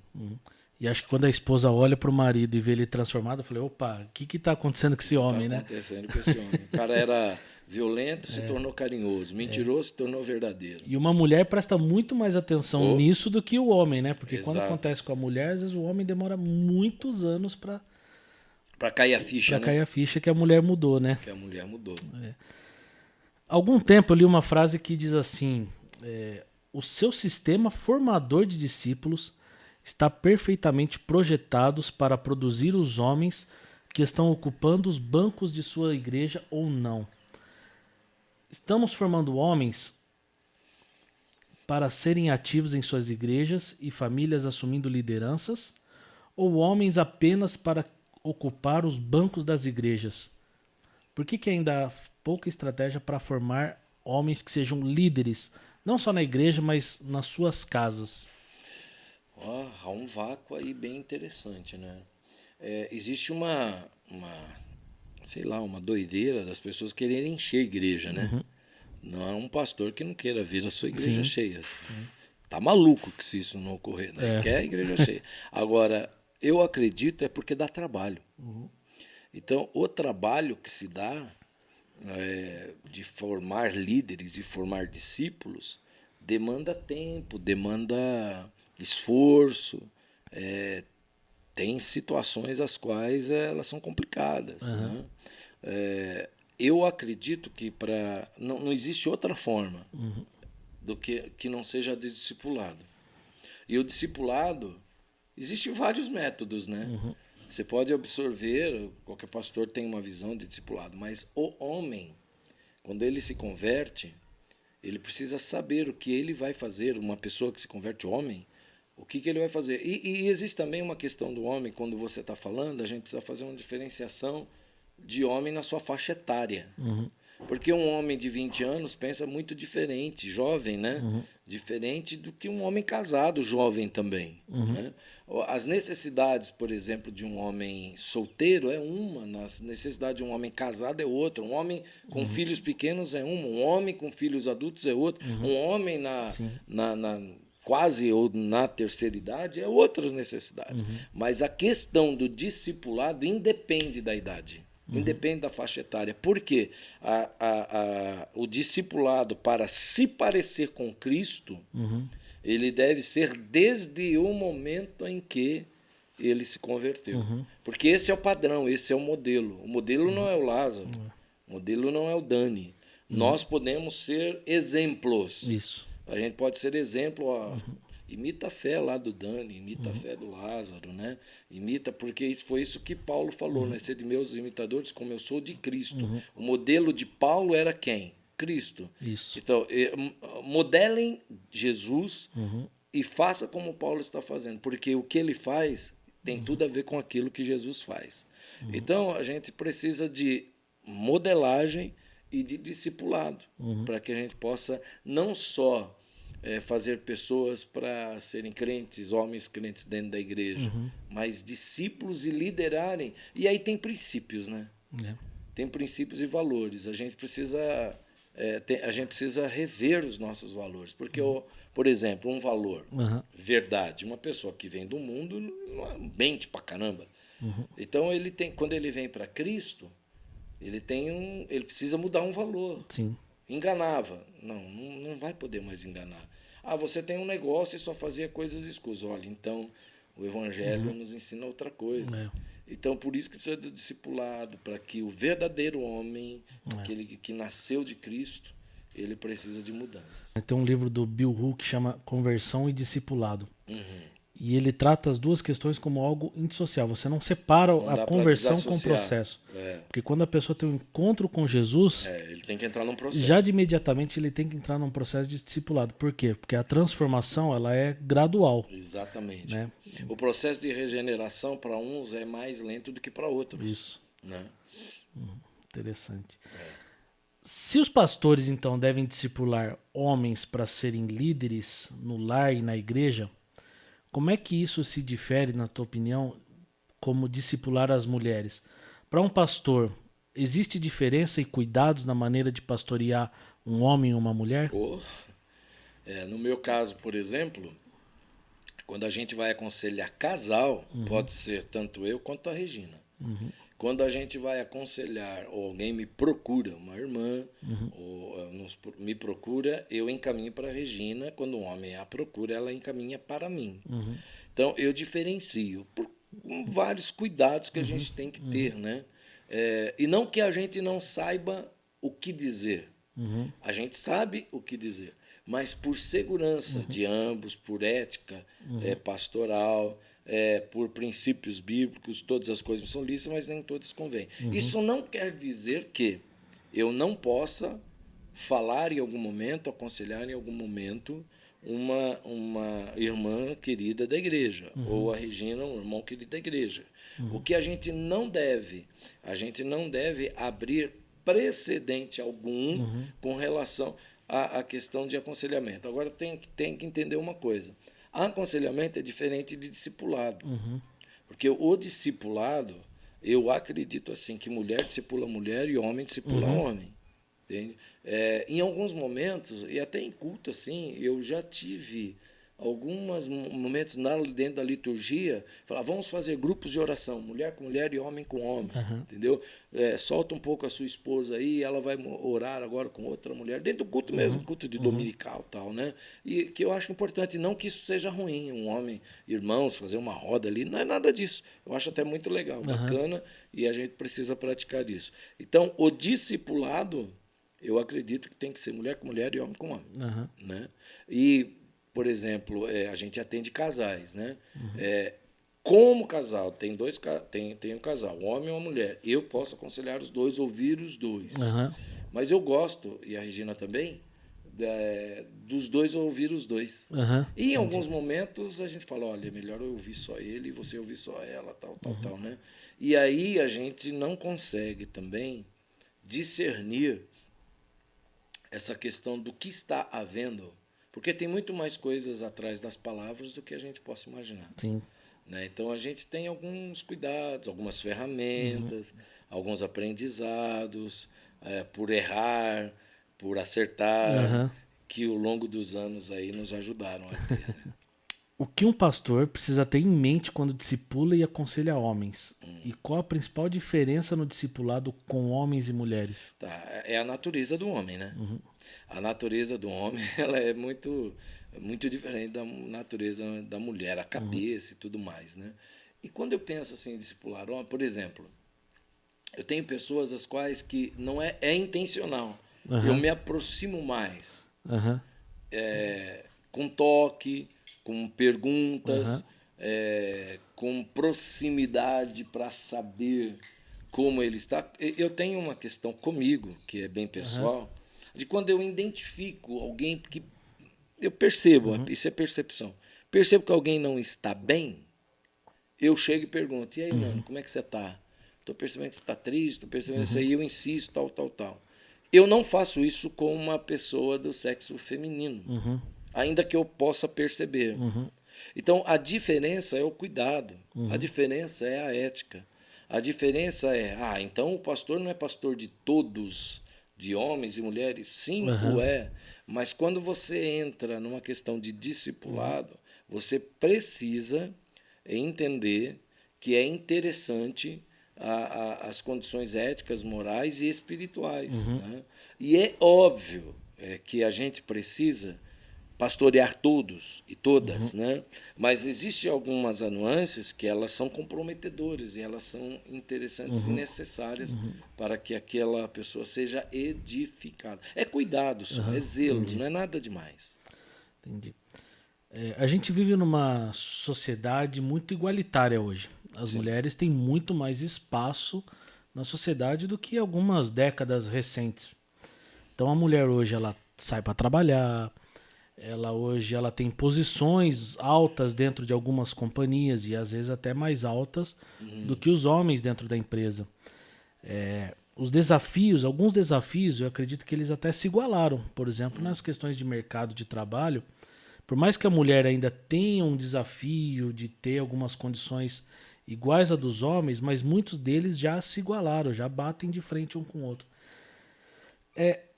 [SPEAKER 1] E acho que quando a esposa olha para o marido e vê ele transformado, eu falei, opa, o que está acontecendo com esse homem, né?
[SPEAKER 2] O que está acontecendo com esse homem? O cara era violento, se tornou carinhoso. Mentiroso, se tornou verdadeiro.
[SPEAKER 1] E uma mulher presta muito mais atenção nisso do que o homem, né? Porque quando
[SPEAKER 2] Exato.
[SPEAKER 1] acontece com a mulher, às vezes o homem demora muitos anos para
[SPEAKER 2] cair a ficha,
[SPEAKER 1] cair a ficha que a mulher mudou, né?
[SPEAKER 2] Que a mulher mudou.
[SPEAKER 1] Há algum tempo eu li uma frase que diz assim, o seu sistema formador de discípulos está perfeitamente projetados para produzir os homens que estão ocupando os bancos de sua igreja ou não. Estamos formando homens para serem ativos em suas igrejas e famílias assumindo lideranças, ou homens apenas para ocupar os bancos das igrejas? Por que ainda há pouca estratégia para formar homens que sejam líderes, não só na igreja, mas nas suas casas?
[SPEAKER 2] Há um vácuo aí bem interessante, né? Existe uma doideira das pessoas quererem encher a igreja, né? Não é um pastor que não queira ver a sua igreja cheia. Tá maluco que se isso não ocorrer, né? Quer a igreja cheia. Agora, eu acredito porque dá trabalho. Então, o trabalho que se dá de formar líderes e formar discípulos demanda tempo, demanda esforço, tem situações as quais elas são complicadas. Né? Eu acredito que não existe outra forma do que não seja discipulado. E o discipulado, existem vários métodos, né? Você pode absorver, qualquer pastor tem uma visão de discipulado, mas o homem, quando ele se converte, ele precisa saber o que ele vai fazer. Uma pessoa que se converte homem, o que ele vai fazer. E existe também uma questão do homem, quando você está falando, a gente precisa fazer uma diferenciação de homem na sua faixa etária. Porque um homem de 20 anos pensa muito diferente, jovem, né? Diferente do que um homem casado, jovem também. Né? As necessidades, por exemplo, de um homem solteiro é uma, as necessidades de um homem casado é outra, um homem com filhos pequenos é uma, um homem com filhos adultos é outro, um homem quase ou na terceira idade é outras necessidades. Mas a questão do discipulado independe da idade. Independe da faixa etária. Por quê? O discipulado, para se parecer com Cristo, ele deve ser desde o momento em que ele se converteu. Porque esse é o padrão, esse é o modelo. O modelo não é o Lázaro, o modelo não é o Dani. Nós podemos ser exemplos.
[SPEAKER 1] Isso.
[SPEAKER 2] A gente pode ser exemplo, imita a fé lá do Dani, imita a fé do Lázaro, né? Imita, porque foi isso que Paulo falou, né? Ser de meus imitadores como eu sou de Cristo. O modelo de Paulo era quem? Cristo.
[SPEAKER 1] Isso.
[SPEAKER 2] Então, modelem Jesus e faça como Paulo está fazendo, porque o que ele faz tem tudo a ver com aquilo que Jesus faz. Então, a gente precisa de modelagem e de discipulado, para que a gente possa não só fazer pessoas para serem crentes, homens crentes dentro da igreja, mas discípulos e liderarem. E aí tem princípios, né? Tem princípios e valores. A gente precisa rever os nossos valores, porque, por exemplo, um valor, verdade, uma pessoa que vem do mundo mente pra caramba. Então, quando ele vem para Cristo, ele precisa mudar um valor.
[SPEAKER 1] Sim.
[SPEAKER 2] Enganava. Não vai poder mais enganar. Ah, você tem um negócio e só fazia coisas escusas. Olha, então o Evangelho nos ensina outra coisa.
[SPEAKER 1] É.
[SPEAKER 2] Então, por isso que precisa do discipulado, para que o verdadeiro homem, aquele que nasceu de Cristo, ele precisa de mudanças.
[SPEAKER 1] Tem um livro do Bill Hall que chama Conversão e Discipulado.
[SPEAKER 2] Uhum.
[SPEAKER 1] E ele trata as duas questões como algo indissociável. Você não separa a conversão com o processo. Porque quando a pessoa tem um encontro com Jesus,
[SPEAKER 2] ele tem que entrar num processo.
[SPEAKER 1] Já de imediatamente ele tem que entrar num processo de discipulado. Por quê? Porque a transformação ela é gradual.
[SPEAKER 2] Exatamente.
[SPEAKER 1] Né?
[SPEAKER 2] O processo de regeneração para uns é mais lento do que para outros.
[SPEAKER 1] Isso.
[SPEAKER 2] Né?
[SPEAKER 1] Interessante. Se os pastores, então, devem discipular homens para serem líderes no lar e na igreja, como é que isso se difere, na tua opinião, como discipular as mulheres? Para um pastor, existe diferença e cuidados na maneira de pastorear um homem e uma mulher?
[SPEAKER 2] No meu caso, por exemplo, quando a gente vai aconselhar casal, pode ser tanto eu quanto a Regina. Quando a gente vai aconselhar, ou alguém me procura, uma irmã, ou me procura, eu encaminho para a Regina. Quando um homem a procura, ela encaminha para mim. Então, eu diferencio por vários cuidados que a gente tem que ter. Né? E não que a gente não saiba o que dizer. A gente sabe o que dizer. Mas por segurança de ambos, por ética pastoral, por princípios bíblicos, todas as coisas são lícitas, mas nem todas convêm. Isso não quer dizer que eu não possa falar em algum momento, aconselhar em algum momento uma irmã querida da igreja, ou a Regina, um irmão querido da igreja. O que a gente não deve abrir precedente algum com relação à questão de aconselhamento. Agora tem que entender uma coisa. Aconselhamento é diferente de discipulado. Porque o discipulado, eu acredito assim, que mulher discipula mulher e homem discipula homem. Entende? Em alguns momentos, e até em culto, assim, eu já tive alguns momentos dentro da liturgia, falar, vamos fazer grupos de oração, mulher com mulher e homem com homem, entendeu? Solta um pouco a sua esposa aí, ela vai orar agora com outra mulher, dentro do culto mesmo, culto de dominical, tal, né? E que eu acho importante, não que isso seja ruim, um homem, irmãos, fazer uma roda ali, não é nada disso. Eu acho até muito legal, bacana, e a gente precisa praticar isso. Então, o discipulado, eu acredito que tem que ser mulher com mulher e homem com homem, né? E por exemplo, a gente atende casais, né? Como casal, tem um casal, um homem e uma mulher. Eu posso aconselhar os dois, ouvir os dois. Mas eu gosto, e a Regina também, dos dois ouvir os dois. E em alguns momentos a gente fala, olha, é melhor eu ouvir só ele e você ouvir só ela, tal, né? E aí a gente não consegue também discernir essa questão do que está havendo. Porque tem muito mais coisas atrás das palavras do que a gente possa imaginar.
[SPEAKER 1] Sim.
[SPEAKER 2] Né? Então, a gente tem alguns cuidados, algumas ferramentas, alguns aprendizados, por errar, por acertar, que ao longo dos anos aí nos ajudaram a ter. Né?
[SPEAKER 1] O que um pastor precisa ter em mente quando discipula e aconselha homens? E qual a principal diferença no discipulado com homens e mulheres?
[SPEAKER 2] É a natureza do homem, né? A natureza do homem ela é muito diferente da natureza da mulher, a cabeça e tudo mais, né? E quando eu penso assim em discipular homem, por exemplo, eu tenho pessoas as quais que não é intencional. Eu me aproximo mais com toque, com perguntas, com proximidade para saber como ele está. Eu tenho uma questão comigo, que é bem pessoal, de quando eu identifico alguém que eu percebo, isso é percepção, percebo que alguém não está bem, eu chego e pergunto, e aí, mano, como é que você está? Estou percebendo que você está triste, estou percebendo isso aí, eu insisto, tal. Eu não faço isso com uma pessoa do sexo feminino, ainda que eu possa perceber. Então, a diferença é o cuidado, a diferença é a ética, a diferença é, então o pastor não é pastor de todos, de homens e mulheres, sim, o é, mas quando você entra numa questão de discipulado, você precisa entender que é interessante as condições éticas, morais e espirituais. Né? E é óbvio que a gente precisa pastorear todos e todas, né? Mas existem algumas nuances que elas são comprometedoras e elas são interessantes e necessárias para que aquela pessoa seja edificada. É cuidado só, é zelo,
[SPEAKER 1] entendi.
[SPEAKER 2] não é nada demais.
[SPEAKER 1] Entendi. A gente vive numa sociedade muito igualitária hoje. As mulheres têm muito mais espaço na sociedade do que algumas décadas recentes. Então a mulher hoje ela sai para trabalhar, ela tem posições altas dentro de algumas companhias e às vezes até mais altas do que os homens dentro da empresa. Alguns desafios, eu acredito que eles até se igualaram. Por exemplo, nas questões de mercado de trabalho, por mais que a mulher ainda tenha um desafio de ter algumas condições iguais a dos homens, mas muitos deles já se igualaram, já batem de frente um com o outro.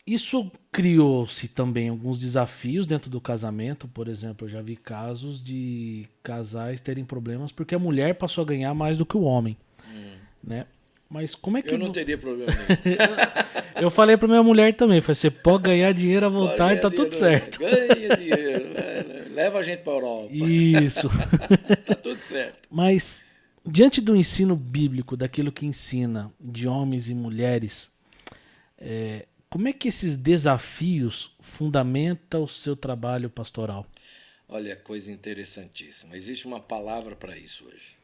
[SPEAKER 1] Isso criou-se também alguns desafios dentro do casamento. Por exemplo, eu já vi casos de casais terem problemas porque a mulher passou a ganhar mais do que o homem. Né? Mas como é que...
[SPEAKER 2] Eu não teria problema nenhum.
[SPEAKER 1] Eu falei para minha mulher também, você pode ganhar dinheiro à vontade, tá tudo certo.
[SPEAKER 2] Ganha dinheiro, leva a gente para a Europa.
[SPEAKER 1] Isso.
[SPEAKER 2] Tá tudo certo.
[SPEAKER 1] Mas, diante do ensino bíblico, daquilo que ensina de homens e mulheres, como é que esses desafios fundamentam o seu trabalho pastoral?
[SPEAKER 2] Olha, coisa interessantíssima. Existe uma palavra para isso hoje.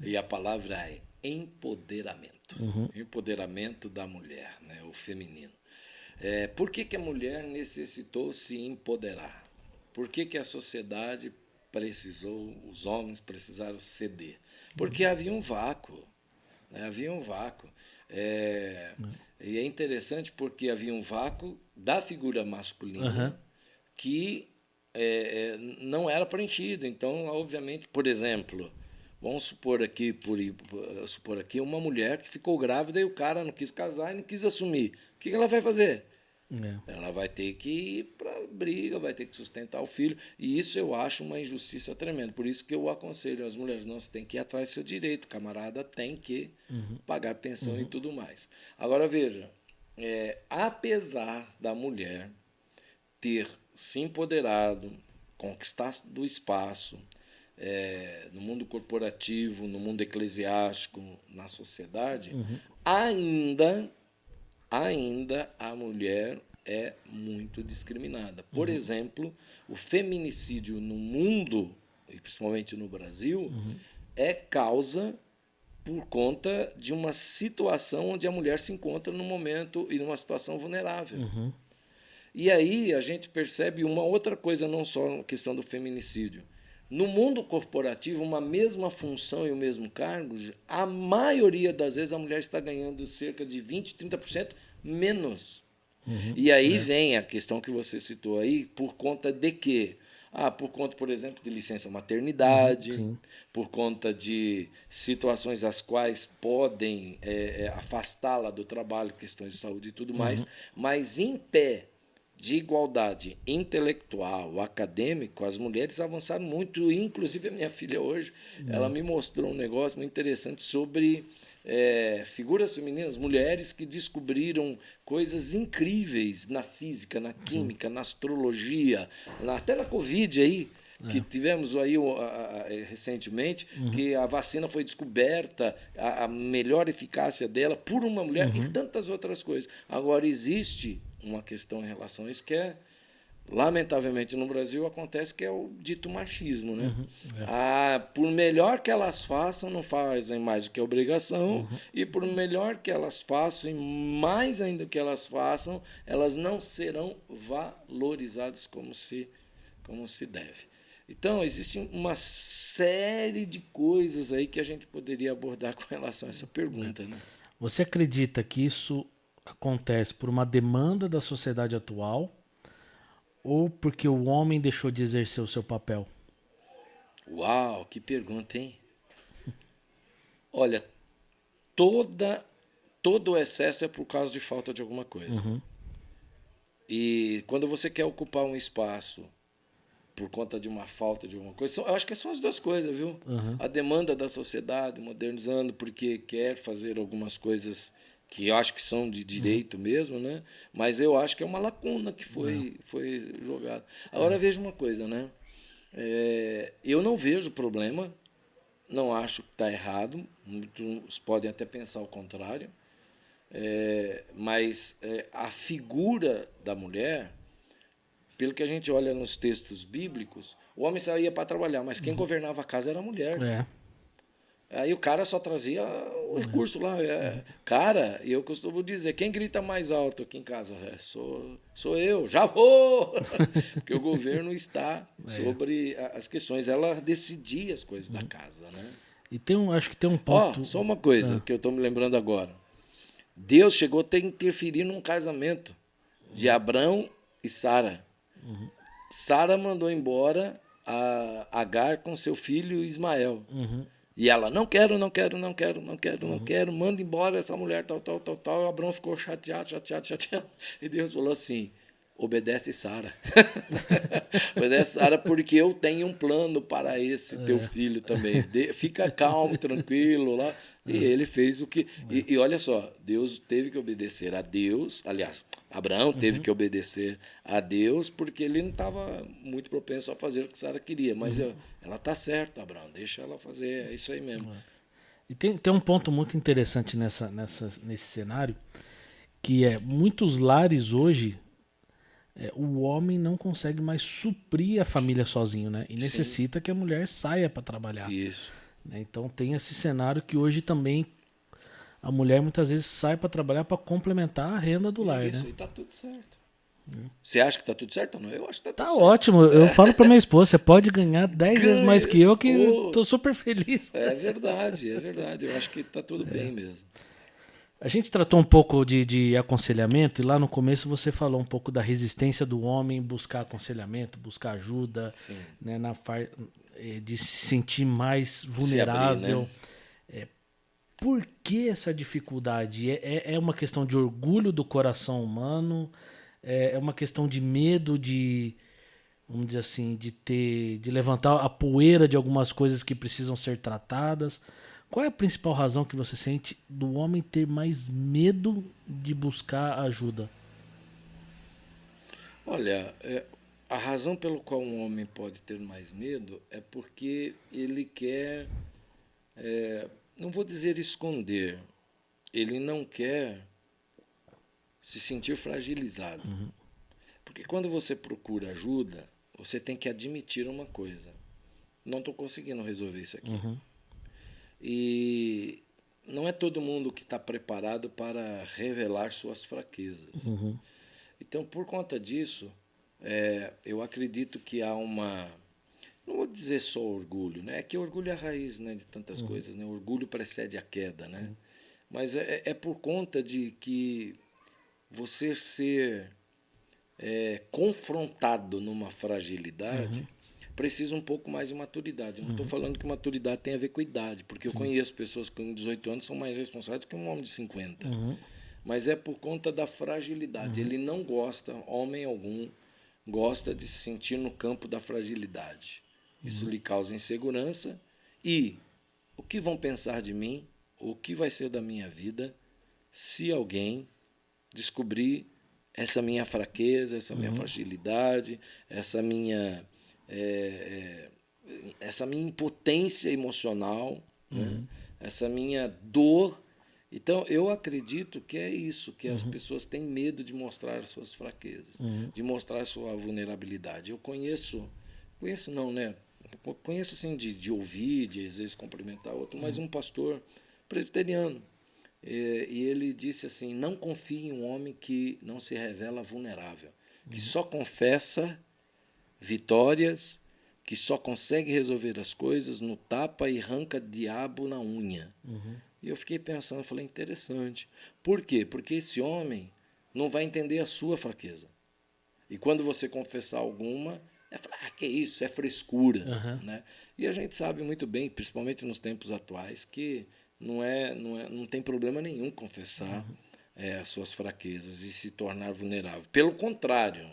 [SPEAKER 2] E a palavra é empoderamento. Empoderamento da mulher, né? O feminino. Por que a mulher necessitou se empoderar? Por que a sociedade precisou, os homens precisaram ceder? Porque havia um vácuo. Né? Havia um vácuo. E é interessante porque havia um vácuo da figura masculina que não era preenchido. Então, obviamente, por exemplo, vamos supor aqui, uma mulher que ficou grávida e o cara não quis casar e não quis assumir. O que ela vai fazer? Ela vai ter que ir para a briga, vai ter que sustentar o filho. E isso eu acho uma injustiça tremenda. Por isso que eu aconselho as mulheres, não, você tem que ir atrás do seu direito. O camarada tem que pagar pensão e tudo mais. Agora, veja, apesar da mulher ter se empoderado, conquistado espaço no mundo corporativo, no mundo eclesiástico, na sociedade, ainda a mulher é muito discriminada. Por exemplo, o feminicídio no mundo, e principalmente no Brasil, é causa por conta de uma situação onde a mulher se encontra num momento e numa situação vulnerável. E aí a gente percebe uma outra coisa, não só a questão do feminicídio. No mundo corporativo, uma mesma função e o mesmo cargo, a maioria das vezes a mulher está ganhando cerca de 20%, 30% menos. E aí vem a questão que você citou aí, por conta de quê? Por conta, por exemplo, de licença maternidade, por conta de situações as quais podem afastá-la do trabalho, questões de saúde e tudo mais, mas em pé de igualdade intelectual, acadêmico, as mulheres avançaram muito. Inclusive, a minha filha hoje, ela me mostrou um negócio muito interessante sobre figuras femininas, mulheres que descobriram coisas incríveis na física, na química, na astrologia, até na Covid aí, que tivemos aí recentemente, que a vacina foi descoberta, a melhor eficácia dela por uma mulher e tantas outras coisas. Agora, existe uma questão em relação a isso que lamentavelmente no Brasil acontece, que é o dito machismo, né? Por melhor que elas façam, não fazem mais do que obrigação, e por melhor que elas façam, e mais ainda que elas façam, elas não serão valorizadas como se deve. Então, existe uma série de coisas aí que a gente poderia abordar com relação a essa pergunta, né?
[SPEAKER 1] Você acredita que isso acontece por uma demanda da sociedade atual ou porque o homem deixou de exercer o seu papel?
[SPEAKER 2] Uau, que pergunta, hein? Olha, todo o excesso é por causa de falta de alguma coisa. E quando você quer ocupar um espaço por conta de uma falta de alguma coisa. Eu acho que são as duas coisas, viu? A demanda da sociedade modernizando porque quer fazer algumas coisas que eu acho que são de direito mesmo, né? Mas eu acho que é uma lacuna que foi jogada. Agora veja uma coisa, né? Eu não vejo problema, não acho que está errado, muitos podem até pensar o contrário, mas a figura da mulher, pelo que a gente olha nos textos bíblicos, o homem saía para trabalhar, mas quem governava a casa era a mulher. Aí o cara só trazia o recurso lá. Cara, eu costumo dizer, quem grita mais alto aqui em casa? Sou eu, já vou! Porque o governo está sobre as questões. Ela decidia as coisas da casa, né?
[SPEAKER 1] E acho que tem um ponto...
[SPEAKER 2] Só uma coisa que eu estou me lembrando agora. Deus chegou até a interferir num casamento de Abrão e Sara. Sara mandou embora a Agar com seu filho Ismael. E ela, não quero, manda embora essa mulher, tal. E Abrão ficou chateado. E Deus falou assim, obedece Sara. Obedece Sara porque eu tenho um plano para esse teu filho também. Fica calmo, tranquilo lá. E ele fez o que... E olha só, Deus teve que obedecer a Deus, aliás... Abraão teve que obedecer a Deus porque ele não estava muito propenso a fazer o que Sara queria. Mas ela está certa, Abraão, deixa ela fazer, é isso aí mesmo.
[SPEAKER 1] E tem um ponto muito interessante nesse cenário, que muitos lares hoje, o homem não consegue mais suprir a família sozinho, né? E necessita que a mulher saia para trabalhar.
[SPEAKER 2] Isso.
[SPEAKER 1] Então tem esse cenário que hoje também... A mulher muitas vezes sai para trabalhar para complementar a renda do lar,
[SPEAKER 2] isso,
[SPEAKER 1] né?
[SPEAKER 2] E tá tudo certo. Você acha que tá tudo certo ou não? Eu acho que tá tudo certo.
[SPEAKER 1] Tá ótimo. Eu falo para minha esposa, você pode ganhar 10 vezes mais que eu, que tô super feliz.
[SPEAKER 2] É verdade. Eu acho que tá tudo bem mesmo.
[SPEAKER 1] A gente tratou um pouco de aconselhamento e lá no começo você falou um pouco da resistência do homem buscar aconselhamento, buscar ajuda, né, de se sentir mais vulnerável.
[SPEAKER 2] Se abrir, né?
[SPEAKER 1] Por que essa dificuldade? É uma questão de orgulho do coração humano? É uma questão de medo de, vamos dizer assim, de levantar a poeira de algumas coisas que precisam ser tratadas? Qual é a principal razão que você sente do homem ter mais medo de buscar ajuda?
[SPEAKER 2] Olha, a razão pelo qual um homem pode ter mais medo é porque ele quer... não vou dizer esconder, ele não quer se sentir fragilizado. Porque quando você procura ajuda, você tem que admitir uma coisa. Não estou conseguindo resolver isso aqui. E não é todo mundo que está preparado para revelar suas fraquezas. Então, por conta disso, eu acredito que há uma... Não vou dizer só orgulho, né? É que orgulho é a raiz, né, de tantas coisas, né? O orgulho precede a queda, né? Mas é por conta de que você ser confrontado numa fragilidade precisa um pouco mais de maturidade. Eu não estou falando que maturidade tem a ver com idade, porque eu conheço pessoas que com 18 anos são mais responsáveis que um homem de 50. Mas é por conta da fragilidade. Ele não gosta, homem algum, gosta de se sentir no campo da fragilidade. Isso lhe causa insegurança. E o que vão pensar de mim? O que vai ser da minha vida se alguém descobrir essa minha fraqueza, essa minha fragilidade, essa minha impotência emocional, né? Essa minha dor. Então, eu acredito que é isso, que as pessoas têm medo de mostrar suas fraquezas, de mostrar sua vulnerabilidade. Eu conheço não, né? Conheço assim de ouvir, de às vezes cumprimentar outro, mas um pastor presbiteriano. E ele disse assim, não confie em um homem que não se revela vulnerável, que só confessa vitórias, que só consegue resolver as coisas no tapa e arranca diabo na unha. E eu fiquei pensando, falei, interessante. Por quê? Porque esse homem não vai entender a sua fraqueza. E quando você confessar alguma, falar, que isso, é frescura. Né? E a gente sabe muito bem, principalmente nos tempos atuais, que não tem problema nenhum confessar as suas fraquezas e se tornar vulnerável. Pelo contrário,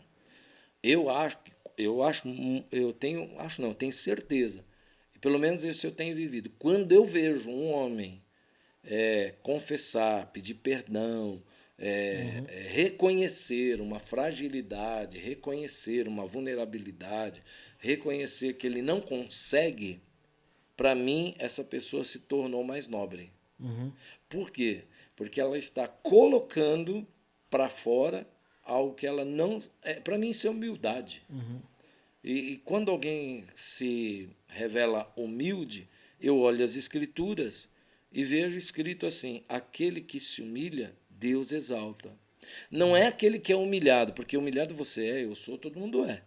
[SPEAKER 2] eu eu tenho certeza, e pelo menos isso eu tenho vivido. Quando eu vejo um homem confessar, pedir perdão, reconhecer uma fragilidade, reconhecer uma vulnerabilidade, reconhecer que ele não consegue, para mim, essa pessoa se tornou mais nobre. Por quê? Porque ela está colocando para fora algo que ela não... para mim, isso é humildade. E quando alguém se revela humilde, eu olho as Escrituras e vejo escrito assim: aquele que se humilha, Deus exalta. Não é aquele que é humilhado, porque humilhado você é, eu sou, todo mundo é.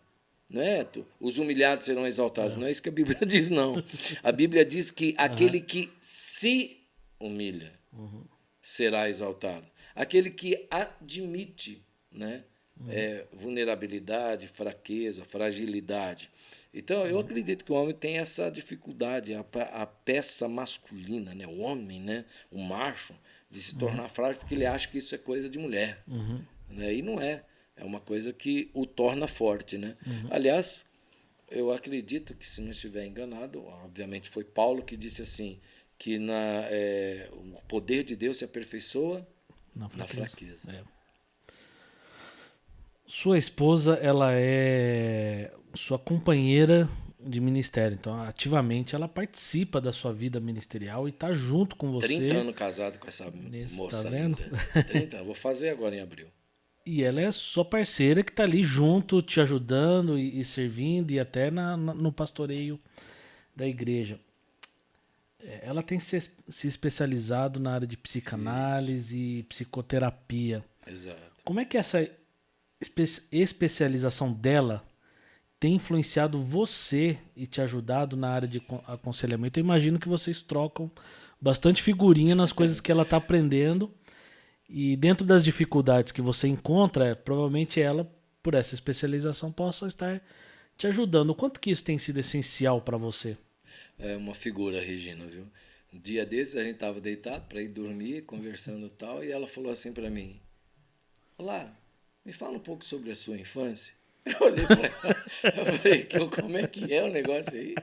[SPEAKER 2] Não é? Os humilhados serão exaltados. Não é isso que a Bíblia diz, não. A Bíblia diz que aquele que se humilha será exaltado. Aquele que admite, né, vulnerabilidade, fraqueza, fragilidade. Então, eu acredito que o homem tem essa dificuldade, a peça masculina, né, o homem, né, o macho, de se tornar frágil, porque ele acha que isso é coisa de mulher. Né, e não é. É uma coisa que o torna forte. Né? Aliás, eu acredito que, se não estiver enganado, obviamente foi Paulo que disse assim, que o poder de Deus se aperfeiçoa na fraqueza.
[SPEAKER 1] Sua esposa, ela é sua companheira de ministério, então ativamente ela participa da sua vida ministerial e está junto com você.
[SPEAKER 2] 30 anos casado com essa moça,
[SPEAKER 1] tá vendo?
[SPEAKER 2] Linda. 30 anos, vou fazer agora em abril.
[SPEAKER 1] E ela é sua parceira que está ali junto, te ajudando e servindo, e até no pastoreio da igreja. Ela tem se especializado na área de psicanálise e psicoterapia.
[SPEAKER 2] Exato.
[SPEAKER 1] Como é que essa especialização dela tem influenciado você e te ajudado na área de aconselhamento? Eu imagino que vocês trocam bastante figurinha nas coisas que ela está aprendendo. E dentro das dificuldades que você encontra, provavelmente ela, por essa especialização, possa estar te ajudando. O quanto que isso tem sido essencial para você?
[SPEAKER 2] É uma figura, Regina, viu? Um dia desses a gente estava deitado para ir dormir, conversando e tal, e ela falou assim para mim: olá, me fala um pouco sobre a sua infância. Eu olhei para ela, eu falei: como é que é o negócio aí?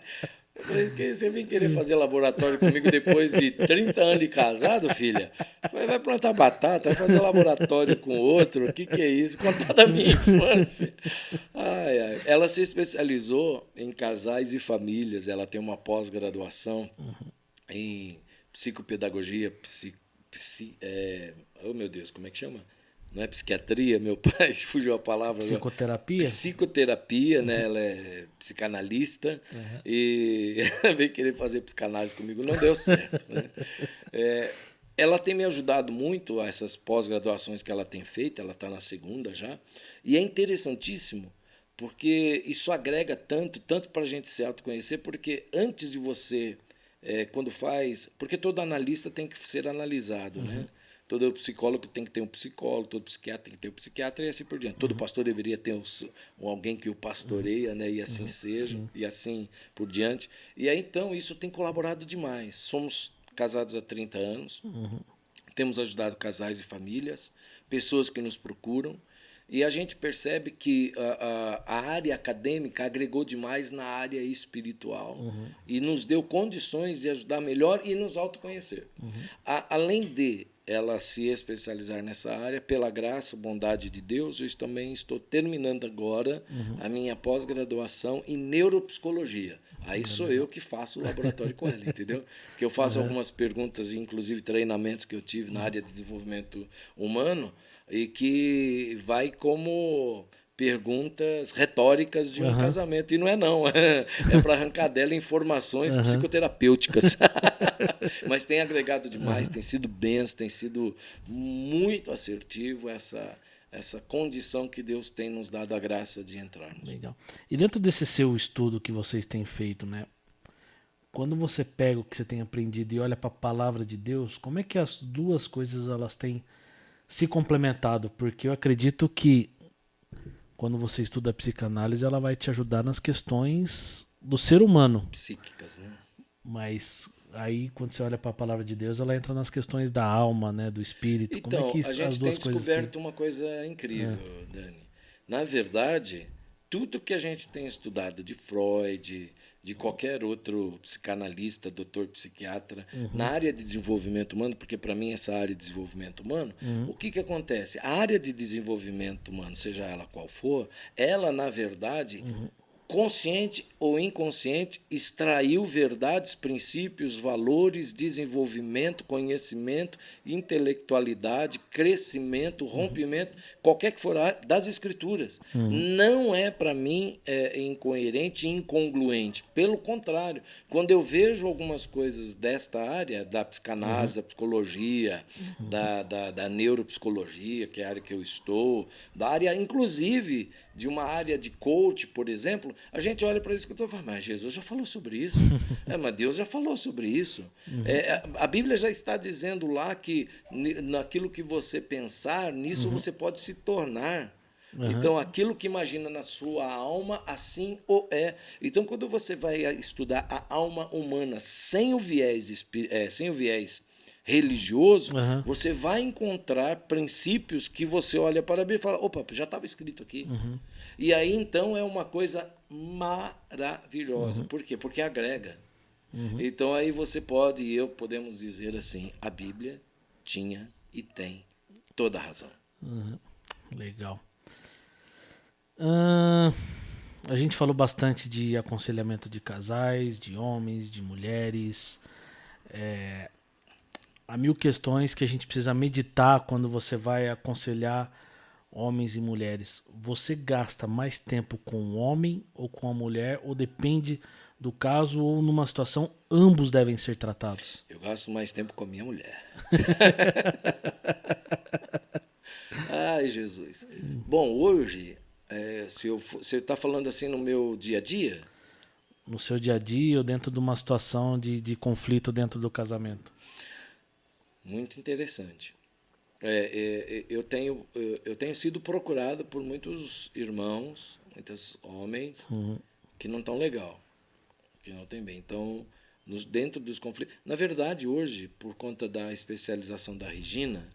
[SPEAKER 2] Eu falei: você vem querer fazer laboratório comigo depois de 30 anos de casado, filha? Vai plantar batata, vai fazer laboratório com outro, o que é isso? Contar da minha infância. Ela se especializou em casais e famílias, ela tem uma pós-graduação em psicopedagogia, oh meu Deus, como é que chama? Não é psiquiatria, meu pai, fugiu a palavra.
[SPEAKER 1] Psicoterapia?
[SPEAKER 2] Psicoterapia, né? Ela é psicanalista e veio querer fazer psicanálise comigo, não deu certo. Né? Ela tem me ajudado muito a essas pós-graduações que ela tem feito, ela está na segunda já, e é interessantíssimo, porque isso agrega tanto para a gente se autoconhecer, porque antes de você, quando faz... Porque todo analista tem que ser analisado, né? Todo psicólogo tem que ter um psicólogo, todo psiquiatra tem que ter um psiquiatra e assim por diante. Todo pastor deveria ter alguém que o pastoreia, né? E assim seja, e assim por diante. E aí, então, isso tem colaborado demais. Somos casados há 30 anos, temos ajudado casais e famílias, pessoas que nos procuram, e a gente percebe que a área acadêmica agregou demais na área espiritual e nos deu condições de ajudar melhor e nos autoconhecer. Além de ela se especializar nessa área, pela graça, bondade de Deus, eu também estou terminando agora a minha pós-graduação em neuropsicologia. Aí sou eu que faço o laboratório com ela, entendeu? Que eu faço algumas perguntas, inclusive treinamentos que eu tive na área de desenvolvimento humano, e que vai como perguntas retóricas de um casamento. E não é não, é para arrancar dela informações psicoterapêuticas. Mas tem agregado demais, tem sido benção, tem sido muito assertivo essa condição que Deus tem nos dado a graça de entrarmos.
[SPEAKER 1] Legal. E dentro desse seu estudo que vocês têm feito, né? Quando você pega o que você tem aprendido e olha para a palavra de Deus, como é que as duas coisas elas têm se complementado? Porque eu acredito que quando você estuda a psicanálise, ela vai te ajudar nas questões do ser humano.
[SPEAKER 2] Psíquicas, né?
[SPEAKER 1] Mas aí, quando você olha para a palavra de Deus, ela entra nas questões da alma, né, do espírito.
[SPEAKER 2] Então,
[SPEAKER 1] como é que
[SPEAKER 2] a gente
[SPEAKER 1] as duas
[SPEAKER 2] tem
[SPEAKER 1] coisas
[SPEAKER 2] descoberto uma coisa incrível, Dani. Na verdade, tudo que a gente tem estudado de Freud, de qualquer outro psicanalista, doutor psiquiatra, na área de desenvolvimento humano, porque para mim essa área de desenvolvimento humano, o que acontece? A área de desenvolvimento humano, seja ela qual for, ela, na verdade, consciente ou inconsciente, extraiu verdades, princípios, valores, desenvolvimento, conhecimento, intelectualidade, crescimento, rompimento, qualquer que for a área, das escrituras. Não é, para mim, incoerente e incongruente. Pelo contrário, quando eu vejo algumas coisas desta área, da psicanálise, da psicologia, da neuropsicologia, que é a área que eu estou, da área, inclusive, de uma área de coach, por exemplo, a gente olha para isso e fala, mas Jesus já falou sobre isso. Mas Deus já falou sobre isso. A Bíblia já está dizendo lá que naquilo que você pensar, nisso você pode se tornar. Então, aquilo que imagina na sua alma, assim o é. Então, quando você vai estudar a alma humana sem o viés religioso, você vai encontrar princípios que você olha para a Bíblia e fala, opa, já estava escrito aqui. E aí, então, é uma coisa maravilhosa. Por quê? Porque agrega. Então, aí você pode e eu podemos dizer assim, a Bíblia tinha e tem toda a razão.
[SPEAKER 1] Legal. A gente falou bastante de aconselhamento de casais, de homens, de mulheres. Há mil questões que a gente precisa meditar quando você vai aconselhar homens e mulheres. Você gasta mais tempo com o homem ou com a mulher, ou depende do caso, ou numa situação, ambos devem ser tratados?
[SPEAKER 2] Eu gasto mais tempo com a minha mulher. Ai, Jesus. Bom, hoje, se você está falando assim no meu dia a dia?
[SPEAKER 1] No seu dia a dia ou dentro de uma situação de conflito dentro do casamento?
[SPEAKER 2] Muito interessante. Eu tenho sido procurado por muitos irmãos, muitos homens que não estão legal, que não estão bem. Então, dentro dos conflitos... Na verdade, hoje, por conta da especialização da Regina,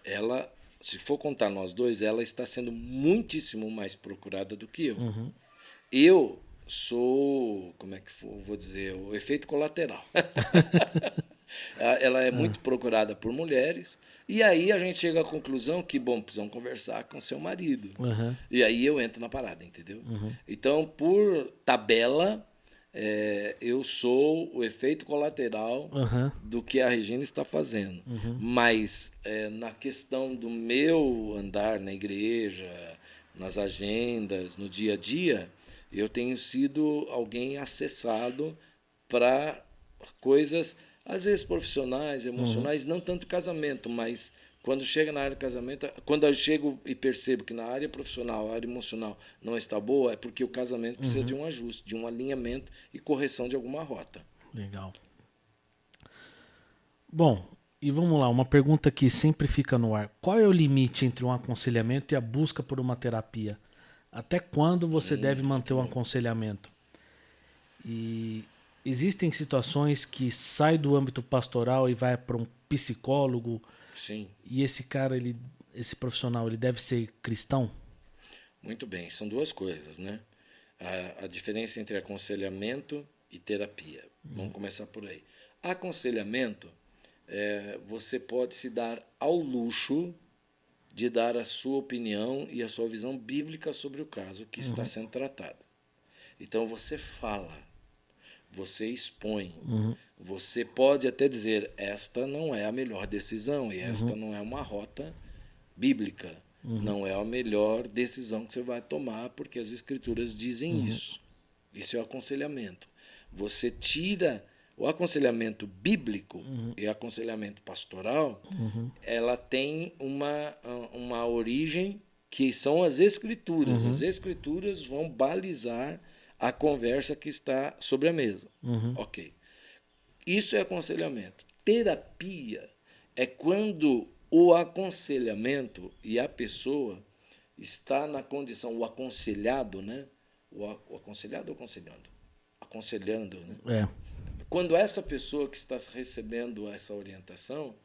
[SPEAKER 2] ela, se for contar nós dois, ela está sendo muitíssimo mais procurada do que eu. Eu sou, como é que vou dizer, o efeito colateral. Ela é muito procurada por mulheres, e aí a gente chega à conclusão que, bom, precisamos conversar com seu marido. E aí eu entro na parada, entendeu? Então, por tabela, eu sou o efeito colateral do que a Regina está fazendo. Mas na questão do meu andar na igreja, nas agendas, no dia a dia, eu tenho sido alguém acessado para coisas, às vezes profissionais, emocionais, não tanto casamento, mas quando chega na área de casamento, quando eu chego e percebo que na área profissional, a área emocional não está boa, é porque o casamento precisa de um ajuste, de um alinhamento e correção de alguma rota.
[SPEAKER 1] Legal. Bom, e vamos lá, uma pergunta que sempre fica no ar. Qual é o limite entre um aconselhamento e a busca por uma terapia? Até quando você deve manter o aconselhamento? E existem situações que sai do âmbito pastoral e vai para um psicólogo?
[SPEAKER 2] Sim.
[SPEAKER 1] E esse cara, esse profissional, ele deve ser cristão?
[SPEAKER 2] Muito bem, são duas coisas, né? A diferença entre aconselhamento e terapia. Vamos começar por aí. Aconselhamento, você pode se dar ao luxo de dar a sua opinião e a sua visão bíblica sobre o caso que está sendo tratado. Então você fala, você expõe, você pode até dizer, esta não é a melhor decisão e esta não é uma rota bíblica, não é a melhor decisão que você vai tomar porque as escrituras dizem isso. Isso é o aconselhamento. Você tira o aconselhamento bíblico e o aconselhamento pastoral, ela tem uma origem que são as escrituras. As escrituras vão balizar a conversa que está sobre a mesa. Ok. Isso é aconselhamento. Terapia é quando o aconselhamento e a pessoa está na condição, o aconselhado, né? O aconselhado ou aconselhando? Aconselhando, né? Quando essa pessoa que está recebendo essa orientação,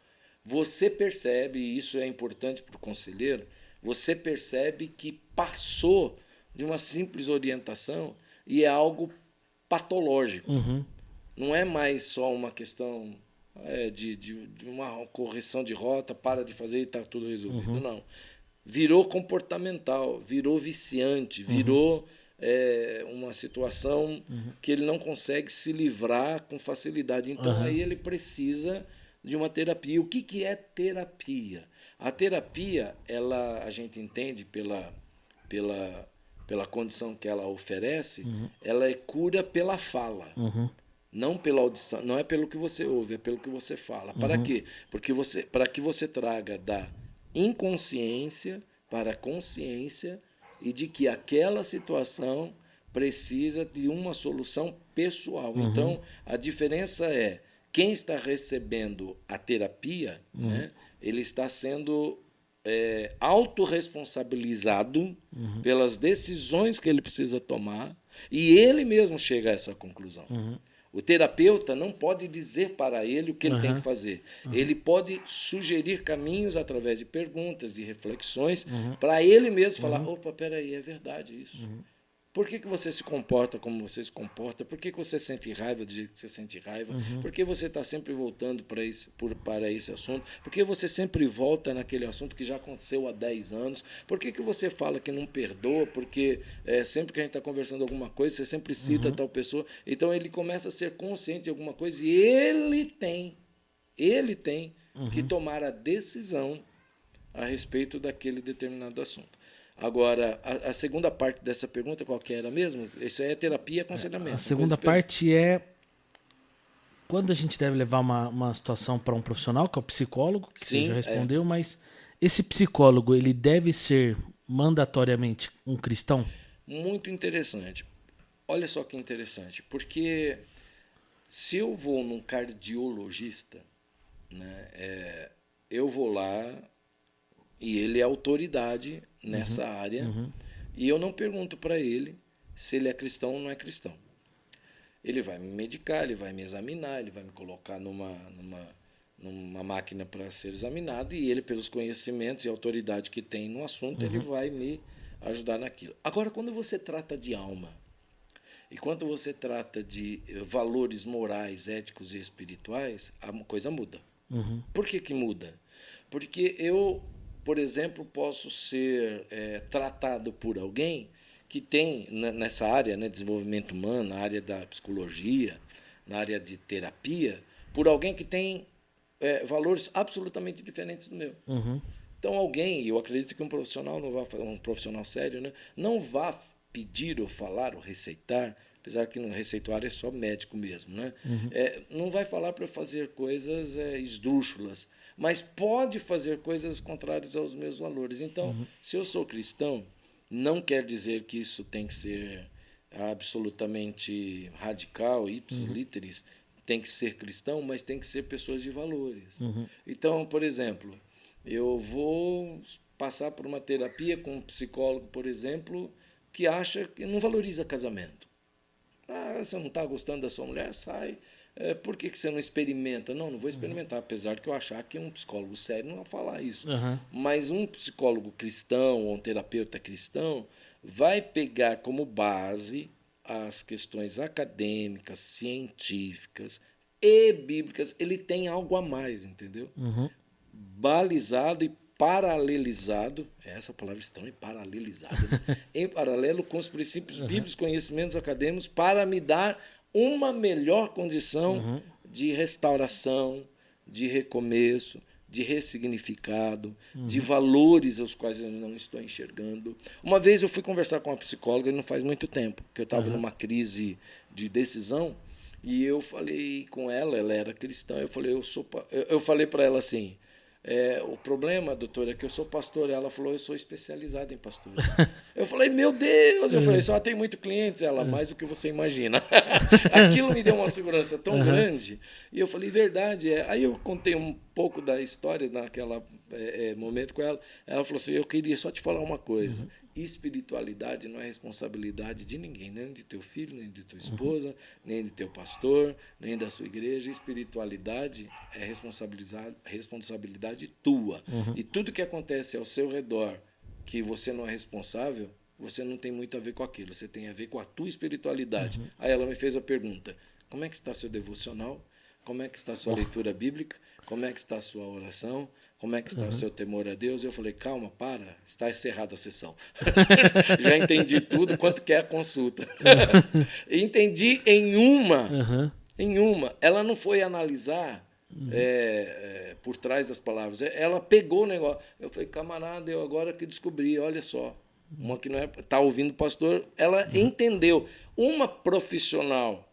[SPEAKER 2] você percebe, e isso é importante para o conselheiro, você percebe que passou de uma simples orientação e é algo patológico. Não é mais só uma questão de uma correção de rota, para de fazer e está tudo resolvido. Não. Virou comportamental, virou viciante, virou uma situação que ele não consegue se livrar com facilidade. Então, aí ele precisa de uma terapia. O que é terapia? A terapia, a gente entende pela condição que ela oferece, ela é cura pela fala. Não pela audição, não é pelo que você ouve, é pelo que você fala. Para quê? Para que você traga da inconsciência para a consciência e de que aquela situação precisa de uma solução pessoal. Então, a diferença é quem está recebendo a terapia, né, ele está sendo autorresponsabilizado pelas decisões que ele precisa tomar e ele mesmo chega a essa conclusão. O terapeuta não pode dizer para ele o que ele tem que fazer. Ele pode sugerir caminhos através de perguntas, de reflexões, para ele mesmo falar, opa, peraí, é verdade isso. Por que você se comporta como você se comporta? Por que você sente raiva do jeito que você sente raiva? Por que você está sempre voltando para esse assunto? Por que você sempre volta naquele assunto que já aconteceu há 10 anos? Por que você fala que não perdoa? Porque sempre que a gente está conversando alguma coisa, você sempre cita tal pessoa. Então, ele começa a ser consciente de alguma coisa e ele tem que tomar a decisão a respeito daquele determinado assunto. Agora, a segunda parte dessa pergunta, qual que era mesmo? Isso é terapia e aconselhamento.
[SPEAKER 1] A segunda parte é quando a gente deve levar uma situação para um profissional, que é o psicólogo, que você já respondeu, mas esse psicólogo, ele deve ser mandatoriamente um cristão?
[SPEAKER 2] Muito interessante. Olha só que interessante, porque se eu vou num cardiologista, né, eu vou lá e ele é autoridade nessa área, e eu não pergunto para ele se ele é cristão ou não é cristão. Ele vai me medicar, ele vai me examinar, ele vai me colocar numa máquina para ser examinado, e ele, pelos conhecimentos e autoridade que tem no assunto, ele vai me ajudar naquilo. Agora, quando você trata de alma, e quando você trata de valores morais, éticos e espirituais, a coisa muda. Por que muda? Porque eu, por exemplo, posso ser tratado por alguém que tem nessa área, né, desenvolvimento humano, na área da psicologia, na área de terapia, por alguém que tem valores absolutamente diferentes do meu. Então, alguém, eu acredito que um profissional um profissional sério, né, não vá pedir ou falar ou receitar, apesar que no receituário é só médico mesmo, né? Não vai falar para fazer coisas esdrúxulas, mas pode fazer coisas contrárias aos meus valores. Então, se eu sou cristão, não quer dizer que isso tem que ser absolutamente radical, ipsis literis, tem que ser cristão, mas tem que ser pessoas de valores. Então, por exemplo, eu vou passar por uma terapia com um psicólogo, por exemplo, que acha que não valoriza casamento. Você não está gostando da sua mulher? Sai. Por que você não experimenta? Não vou experimentar, apesar de eu achar que um psicólogo sério não vai falar isso. Mas um psicólogo cristão ou um terapeuta cristão vai pegar como base as questões acadêmicas, científicas e bíblicas. Ele tem algo a mais, entendeu? Balizado e paralelizado, essa palavra estranha, paralelizado, né? Em paralelo com os princípios bíblicos, conhecimentos acadêmicos, para me dar uma melhor condição de restauração, de recomeço, de ressignificado, de valores aos quais eu não estou enxergando. Uma vez eu fui conversar com uma psicóloga, e não faz muito tempo, que eu estava numa crise de decisão, e eu falei com ela, ela era cristã, eu falei para ela assim, o problema, doutora, é que eu sou pastor. Ela falou, eu sou especializada em pastores. Eu falei, meu Deus! Eu falei, só tem muito clientes. Ela, mais do que você imagina. Aquilo me deu uma segurança tão grande. E eu falei, verdade. Aí eu contei um pouco da história naquele momento com ela. Ela falou assim, eu queria só te falar uma coisa. Espiritualidade não é responsabilidade de ninguém, nem de teu filho, nem de tua esposa, nem de teu pastor, nem da sua igreja. Espiritualidade é responsabilidade tua. E tudo que acontece ao seu redor que você não é responsável, você não tem muito a ver com aquilo, você tem a ver com a tua espiritualidade. Aí ela me fez a pergunta: como é que está seu devocional? Como é que está a sua leitura bíblica? Como é que está a sua oração? Como é que está o seu temor a Deus? Eu falei: calma, para, está encerrada a sessão. Já entendi tudo, quanto que é a consulta. Entendi em uma. Em uma. Ela não foi analisar por trás das palavras. Ela pegou o negócio. Eu falei: camarada, eu agora que descobri, olha só. Uma que não é. Está ouvindo o pastor, ela entendeu. Uma profissional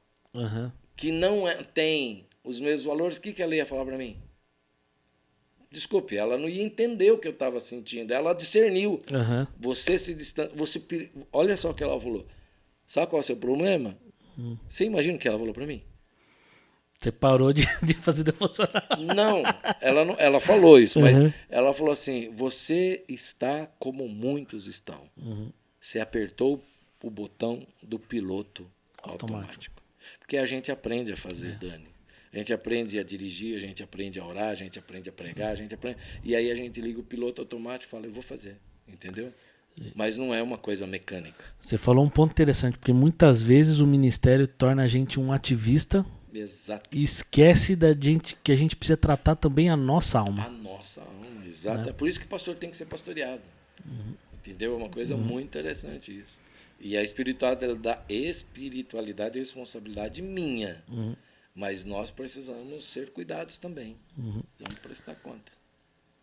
[SPEAKER 2] que não tem os mesmos valores, o que ela ia falar para mim? Desculpe, ela não ia entender o que eu estava sentindo. Ela discerniu. Você se distancia. Olha só o que ela falou. Sabe qual é o seu problema? Você imagina o que ela falou para mim?
[SPEAKER 1] Você parou de fazer devocional.
[SPEAKER 2] Não, ela falou isso, mas ela falou assim: você está como muitos estão. Você apertou o botão do piloto automático. Porque a gente aprende a fazer, Dani. A gente aprende a dirigir, a gente aprende a orar, a gente aprende a pregar, a gente aprende. E aí a gente liga o piloto automático e fala: eu vou fazer. Entendeu? Mas não é uma coisa mecânica.
[SPEAKER 1] Você falou um ponto interessante, porque muitas vezes o ministério torna a gente um ativista.
[SPEAKER 2] Exato.
[SPEAKER 1] E esquece da gente que a gente precisa tratar também a nossa alma.
[SPEAKER 2] A nossa alma, exato. É por isso que o pastor tem que ser pastoreado. Entendeu? É uma coisa muito interessante isso. E a espiritualidade é responsabilidade minha. Mas nós precisamos ser cuidados também. Precisamos prestar conta.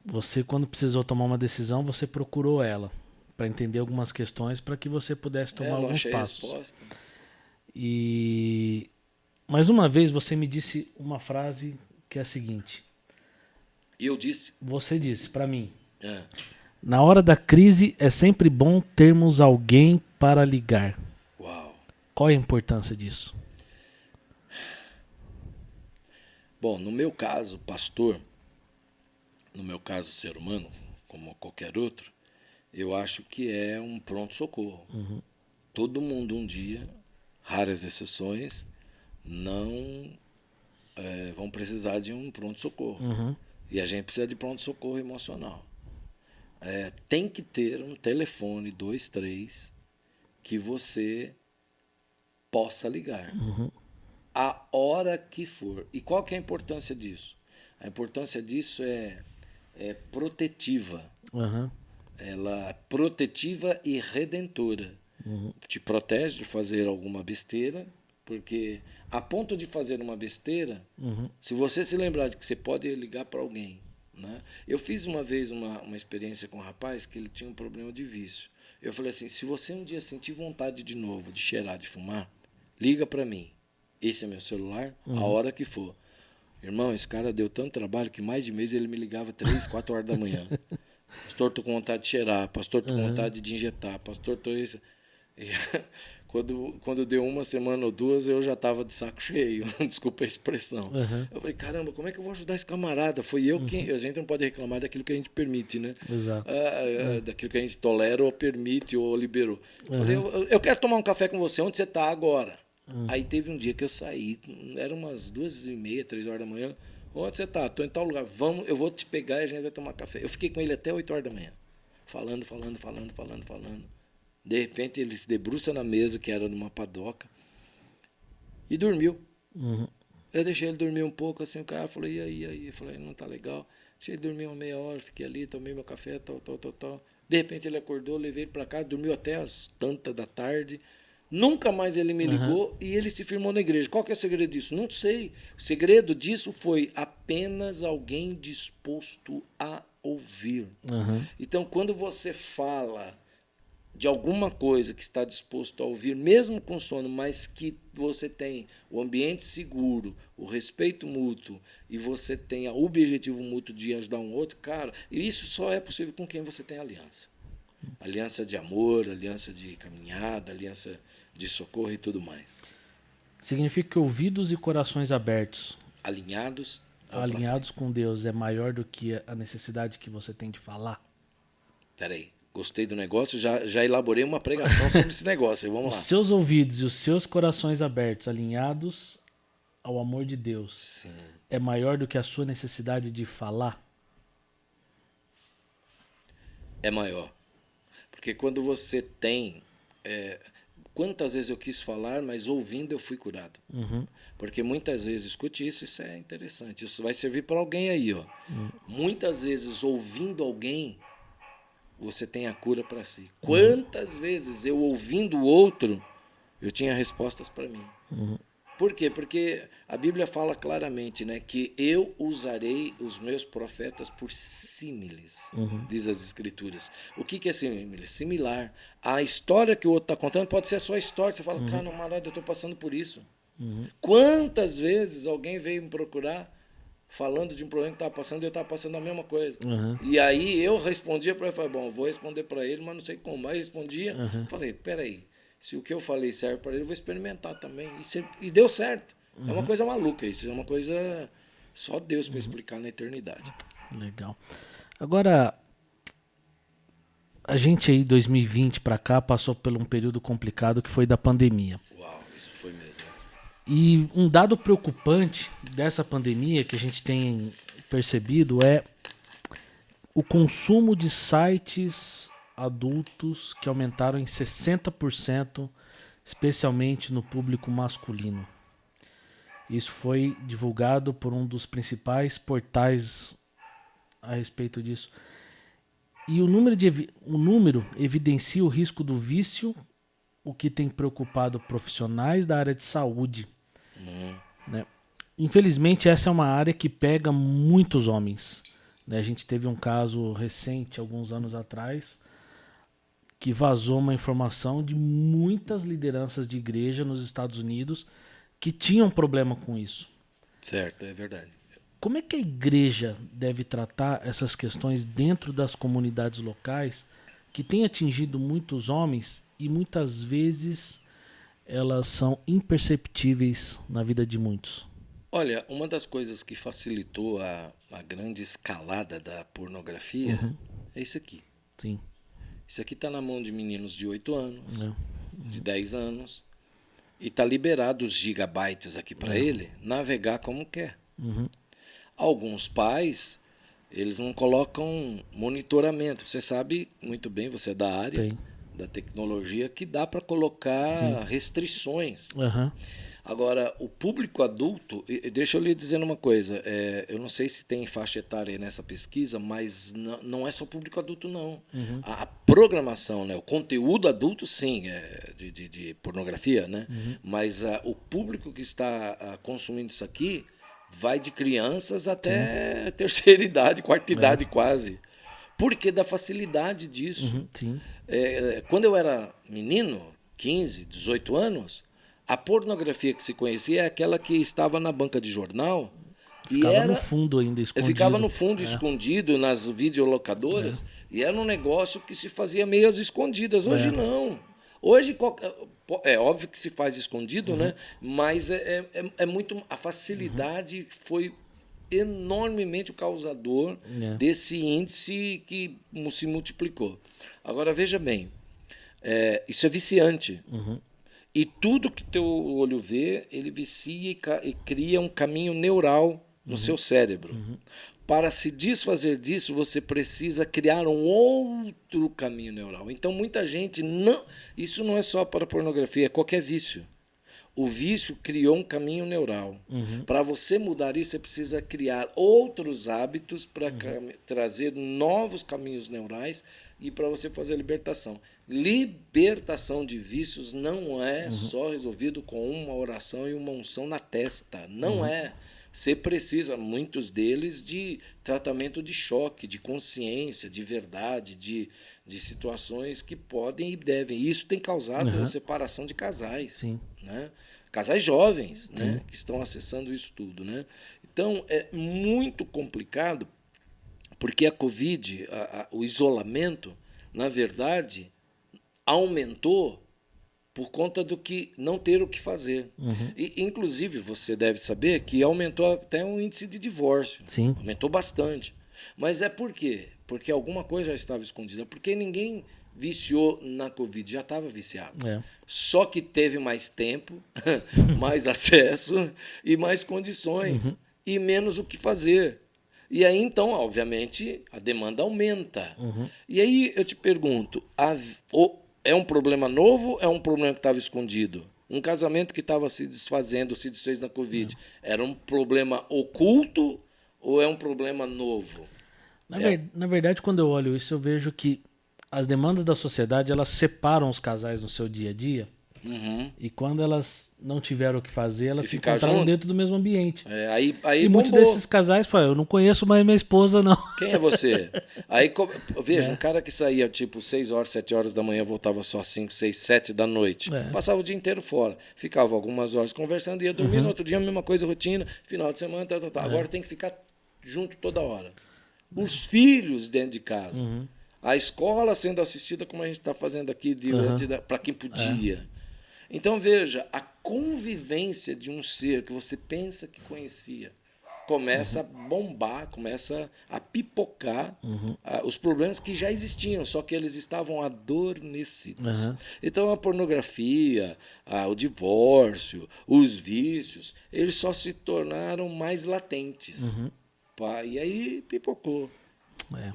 [SPEAKER 1] Você, quando precisou tomar uma decisão, você procurou ela para entender algumas questões para que você pudesse tomar alguns passos.
[SPEAKER 2] Resposta.
[SPEAKER 1] E mais uma vez você me disse uma frase que é a seguinte.
[SPEAKER 2] E eu disse?
[SPEAKER 1] Você disse para mim. Na hora da crise é sempre bom termos alguém para ligar.
[SPEAKER 2] Uau.
[SPEAKER 1] Qual é a importância disso?
[SPEAKER 2] Bom, no meu caso, pastor, no meu caso, ser humano, como qualquer outro, eu acho que é um pronto-socorro. Todo mundo um dia, raras exceções, não vão precisar de um pronto-socorro. E a gente precisa de pronto-socorro emocional. Tem que ter um telefone 23 que você possa ligar. A hora que for. E qual que é a importância disso? A importância disso é protetiva. Ela é protetiva e redentora. Te protege de fazer alguma besteira, porque a ponto de fazer uma besteira, se você se lembrar de que você pode ligar para alguém, né? Eu fiz uma vez uma experiência com um rapaz que ele tinha um problema de vício. Eu falei assim: se você um dia sentir vontade de novo de cheirar, de fumar, liga para mim. Esse é meu celular, a hora que for. Irmão, esse cara deu tanto trabalho que mais de mês ele me ligava 3, 4 horas da manhã. Pastor, tô com vontade de cheirar. Pastor, tô com vontade de injetar. Pastor, tô isso. E quando deu uma semana ou duas, eu já estava de saco cheio. Desculpa a expressão. Eu falei: caramba, como é que eu vou ajudar esse camarada? Foi eu quem... A gente não pode reclamar daquilo que a gente permite, né?
[SPEAKER 1] Exato.
[SPEAKER 2] Daquilo que a gente tolera ou permite ou liberou. Eu falei: eu quero tomar um café com você. Onde você está agora? Aí teve um dia que eu saí. Eram umas 2h30, 3 horas da manhã. Onde você está? Estou em tal lugar. Vamos, eu vou te pegar e a gente vai tomar café. Eu fiquei com ele até 8 horas da manhã. Falando. De repente ele se debruça na mesa, que era numa padoca, e dormiu. Eu deixei ele dormir um pouco, assim, o cara falou: e aí? Eu falei: não tá legal. Deixei ele dormir uma meia hora, fiquei ali, tomei meu café, tal. De repente ele acordou, levei ele para casa, dormiu até as tantas da tarde. Nunca mais ele me ligou e ele se firmou na igreja. Qual que é o segredo disso? Não sei. O segredo disso foi apenas alguém disposto a ouvir. Então, quando você fala de alguma coisa que está disposto a ouvir, mesmo com sono, mas que você tem o ambiente seguro, o respeito mútuo, e você tem o objetivo mútuo de ajudar um outro, cara, e isso só é possível com quem você tem aliança. Aliança de amor, aliança de caminhada, aliança de socorro e tudo mais.
[SPEAKER 1] Significa que ouvidos e corações abertos,
[SPEAKER 2] alinhados
[SPEAKER 1] com Deus, é maior do que a necessidade que você tem de falar?
[SPEAKER 2] Peraí. Gostei do negócio, já elaborei uma pregação sobre esse negócio. Vamos lá.
[SPEAKER 1] Os seus ouvidos e os seus corações abertos, alinhados ao amor de Deus,
[SPEAKER 2] Sim.
[SPEAKER 1] É maior do que a sua necessidade de falar?
[SPEAKER 2] É maior. Porque Porque quando você tem... quantas vezes eu quis falar, mas ouvindo eu fui curado. Porque muitas vezes, escute isso, isso é interessante. Isso vai servir para alguém aí. Ó. Muitas vezes, ouvindo alguém, você tem a cura para si. Quantas vezes eu ouvindo o outro, eu tinha respostas para mim. Por quê? Porque a Bíblia fala claramente, né, que eu usarei os meus profetas por símiles, diz as Escrituras. O que é símile? Similar. A história que o outro está contando pode ser a sua história. Você fala, cara, camarada, eu estou passando por isso. Quantas vezes alguém veio me procurar falando de um problema que estava passando e eu estava passando a mesma coisa. E aí eu respondia para ele, falei, bom, vou responder para ele, mas não sei como. Aí respondia, falei, peraí, se o que eu falei serve para ele, eu vou experimentar também. E deu certo. É uma coisa maluca isso, é uma coisa só Deus para explicar na eternidade.
[SPEAKER 1] Legal. Agora, a gente aí, 2020 para cá, passou por um período complicado que foi da pandemia.
[SPEAKER 2] Uau, isso foi mesmo.
[SPEAKER 1] E um dado preocupante dessa pandemia que a gente tem percebido é o consumo de sites adultos que aumentaram em 60%, especialmente no público masculino. Isso foi divulgado por um dos principais portais a respeito disso. E o número evidencia o risco do vício, o que tem preocupado profissionais da área de saúde. Né? Infelizmente, essa é uma área que pega muitos homens. Né? A gente teve um caso recente, alguns anos atrás, que vazou uma informação de muitas lideranças de igreja nos Estados Unidos que tinham problema com isso.
[SPEAKER 2] Certo, é verdade.
[SPEAKER 1] Como é que a igreja deve tratar essas questões dentro das comunidades locais que têm atingido muitos homens e muitas vezes elas são imperceptíveis na vida de muitos?
[SPEAKER 2] Olha, uma das coisas que facilitou a grande escalada da pornografia é isso aqui.
[SPEAKER 1] Sim.
[SPEAKER 2] Isso aqui está na mão de meninos de 8 anos, de 10 anos, e está liberado os gigabytes aqui para ele navegar como quer. Alguns pais, eles não colocam monitoramento. Você sabe muito bem, você é da área da tecnologia, que dá para colocar restrições. Agora, o público adulto, deixa eu lhe dizer uma coisa, eu não sei se tem faixa etária nessa pesquisa, mas não é só público adulto, não. A programação, né, o conteúdo adulto, sim, de pornografia, né? Mas o público que está consumindo isso aqui vai de crianças até terceira idade, quarta idade quase. Porque da facilidade disso. Quando eu era menino, 15, 18 anos, a pornografia que se conhecia é aquela que estava na banca de jornal.
[SPEAKER 1] Ficava no fundo ainda escondido.
[SPEAKER 2] Ficava no fundo escondido nas videolocadoras. E era um negócio que se fazia meio às escondidas. Hoje não. Hoje é óbvio que se faz escondido, né? Mas é muito. A facilidade foi enormemente o causador desse índice que se multiplicou. Agora, veja bem, isso é viciante. E tudo que teu olho vê, ele vicia e cria um caminho neural no seu cérebro. Para se desfazer disso, você precisa criar um outro caminho neural. Então, muita gente não... Isso não é só para pornografia, é qualquer vício. O vício criou um caminho neural. Para você mudar isso, você precisa criar outros hábitos para trazer novos caminhos neurais e para você fazer a libertação. Libertação de vícios não é só resolvido com uma oração e uma unção na testa. Não é. Você precisa, muitos deles, de tratamento de choque, de consciência, de verdade, de situações que podem e devem. Isso tem causado a separação de casais. Né? Casais jovens, né? Que estão acessando isso tudo. Né? Então, é muito complicado, porque a Covid, o isolamento, na verdade, aumentou por conta do que não ter o que fazer. E, inclusive, você deve saber que aumentou até o índice de divórcio. Aumentou bastante. Mas é por quê? Porque alguma coisa já estava escondida. Porque ninguém viciou na Covid, já estava viciado. Só que teve mais tempo, mais acesso e mais condições. E menos o que fazer. E aí, então, obviamente, a demanda aumenta. E aí eu te pergunto, é um problema novo ou é um problema que estava escondido? Um casamento que estava se desfazendo, se desfez na Covid, era um problema oculto ou é um problema novo?
[SPEAKER 1] Na verdade, quando eu olho isso, eu vejo que as demandas da sociedade, elas separam os casais no seu dia a dia. E quando elas não tiveram o que fazer, elas
[SPEAKER 2] E
[SPEAKER 1] se
[SPEAKER 2] ficar
[SPEAKER 1] encontraram
[SPEAKER 2] junto?
[SPEAKER 1] dentro do mesmo ambiente.
[SPEAKER 2] Aí
[SPEAKER 1] E muitos
[SPEAKER 2] bombou.
[SPEAKER 1] desses casais, pô, eu não conheço mais minha esposa, não.
[SPEAKER 2] Quem é você? Aí, veja, um cara que saía tipo 6 horas, 7 horas da manhã, voltava só 5, 6, 7 da noite. Passava o dia inteiro fora. Ficava algumas horas conversando, ia dormir, no outro dia a mesma coisa, rotina, final de semana, tá. Agora tem que ficar junto toda hora. Os filhos dentro de casa. A escola sendo assistida como a gente está fazendo aqui para quem podia. Então, veja, a convivência de um ser que você pensa que conhecia começa a bombar, começa a pipocar os problemas que já existiam, só que eles estavam adormecidos. Então, a pornografia, o divórcio, os vícios, eles só se tornaram mais latentes. E aí pipocou.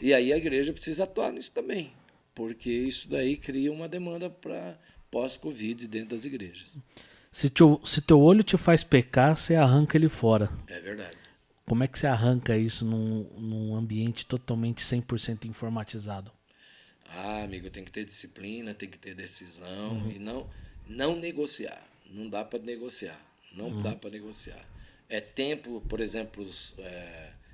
[SPEAKER 2] E aí a igreja precisa atuar nisso também, porque isso daí cria uma demanda para pós-Covid dentro das igrejas.
[SPEAKER 1] Se teu olho te faz pecar, você arranca ele fora.
[SPEAKER 2] É verdade.
[SPEAKER 1] Como é que você arranca isso num ambiente totalmente 100% informatizado?
[SPEAKER 2] Amigo, tem que ter disciplina, tem que ter decisão e não negociar. Não dá para negociar. Não dá para negociar. É tempo, por exemplo,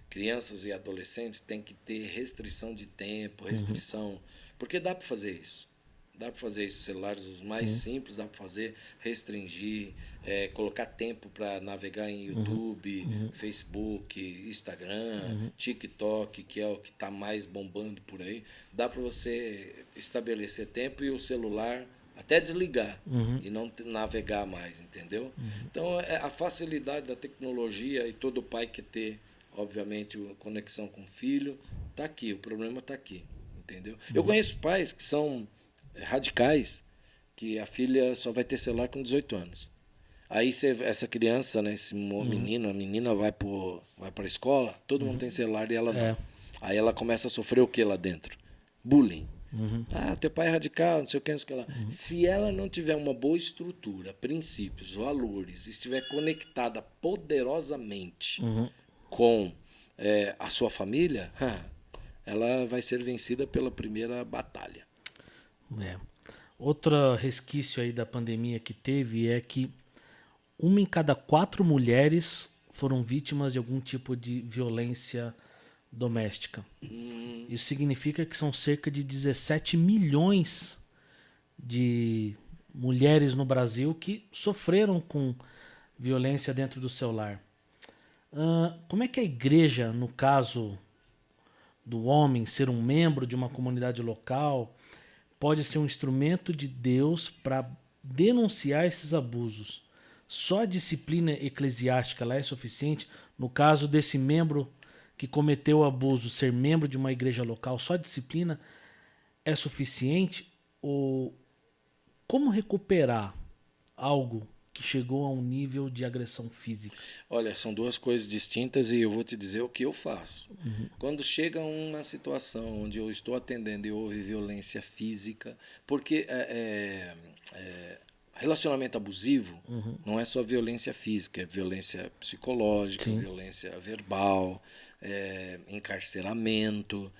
[SPEAKER 2] crianças e adolescentes têm que ter restrição de tempo, restrição. Porque dá para fazer isso. Dá para fazer isso. Os celulares, os mais simples, dá para fazer, restringir, colocar tempo para navegar em YouTube, Facebook, Instagram, TikTok, que é o que está mais bombando por aí. Dá para você estabelecer tempo e o celular até desligar e não navegar mais, entendeu? Então, a facilidade da tecnologia e todo pai quer ter, obviamente, a conexão com o filho, está aqui, o problema está aqui, entendeu? Eu conheço pais que são radicais, que a filha só vai ter celular com 18 anos. Aí essa criança, né, esse menino, a menina vai para a escola, todo mundo tem celular e ela não. Aí ela começa a sofrer o que lá dentro? Bullying. Teu pai é radical, não sei o que, não sei o que lá. Se ela não tiver uma boa estrutura, princípios, valores, estiver conectada poderosamente com a sua família, ela vai ser vencida pela primeira batalha.
[SPEAKER 1] Outro resquício aí da pandemia que teve é que 1 em cada 4 mulheres foram vítimas de algum tipo de violência doméstica. Isso significa que são cerca de 17 milhões de mulheres no Brasil que sofreram com violência dentro do seu lar. Como é que a igreja, no caso do homem ser um membro de uma comunidade local, pode ser um instrumento de Deus para denunciar esses abusos? Só a disciplina eclesiástica lá é suficiente? No caso desse membro que cometeu o abuso ser membro de uma igreja local, só a disciplina é suficiente? Ou como recuperar algo que chegou a um nível de agressão física?
[SPEAKER 2] Olha, são duas coisas distintas e eu vou te dizer o que eu faço. Quando chega uma situação onde eu estou atendendo e houve violência física, porque relacionamento abusivo não é só violência física, é violência psicológica, violência verbal, encarceramento,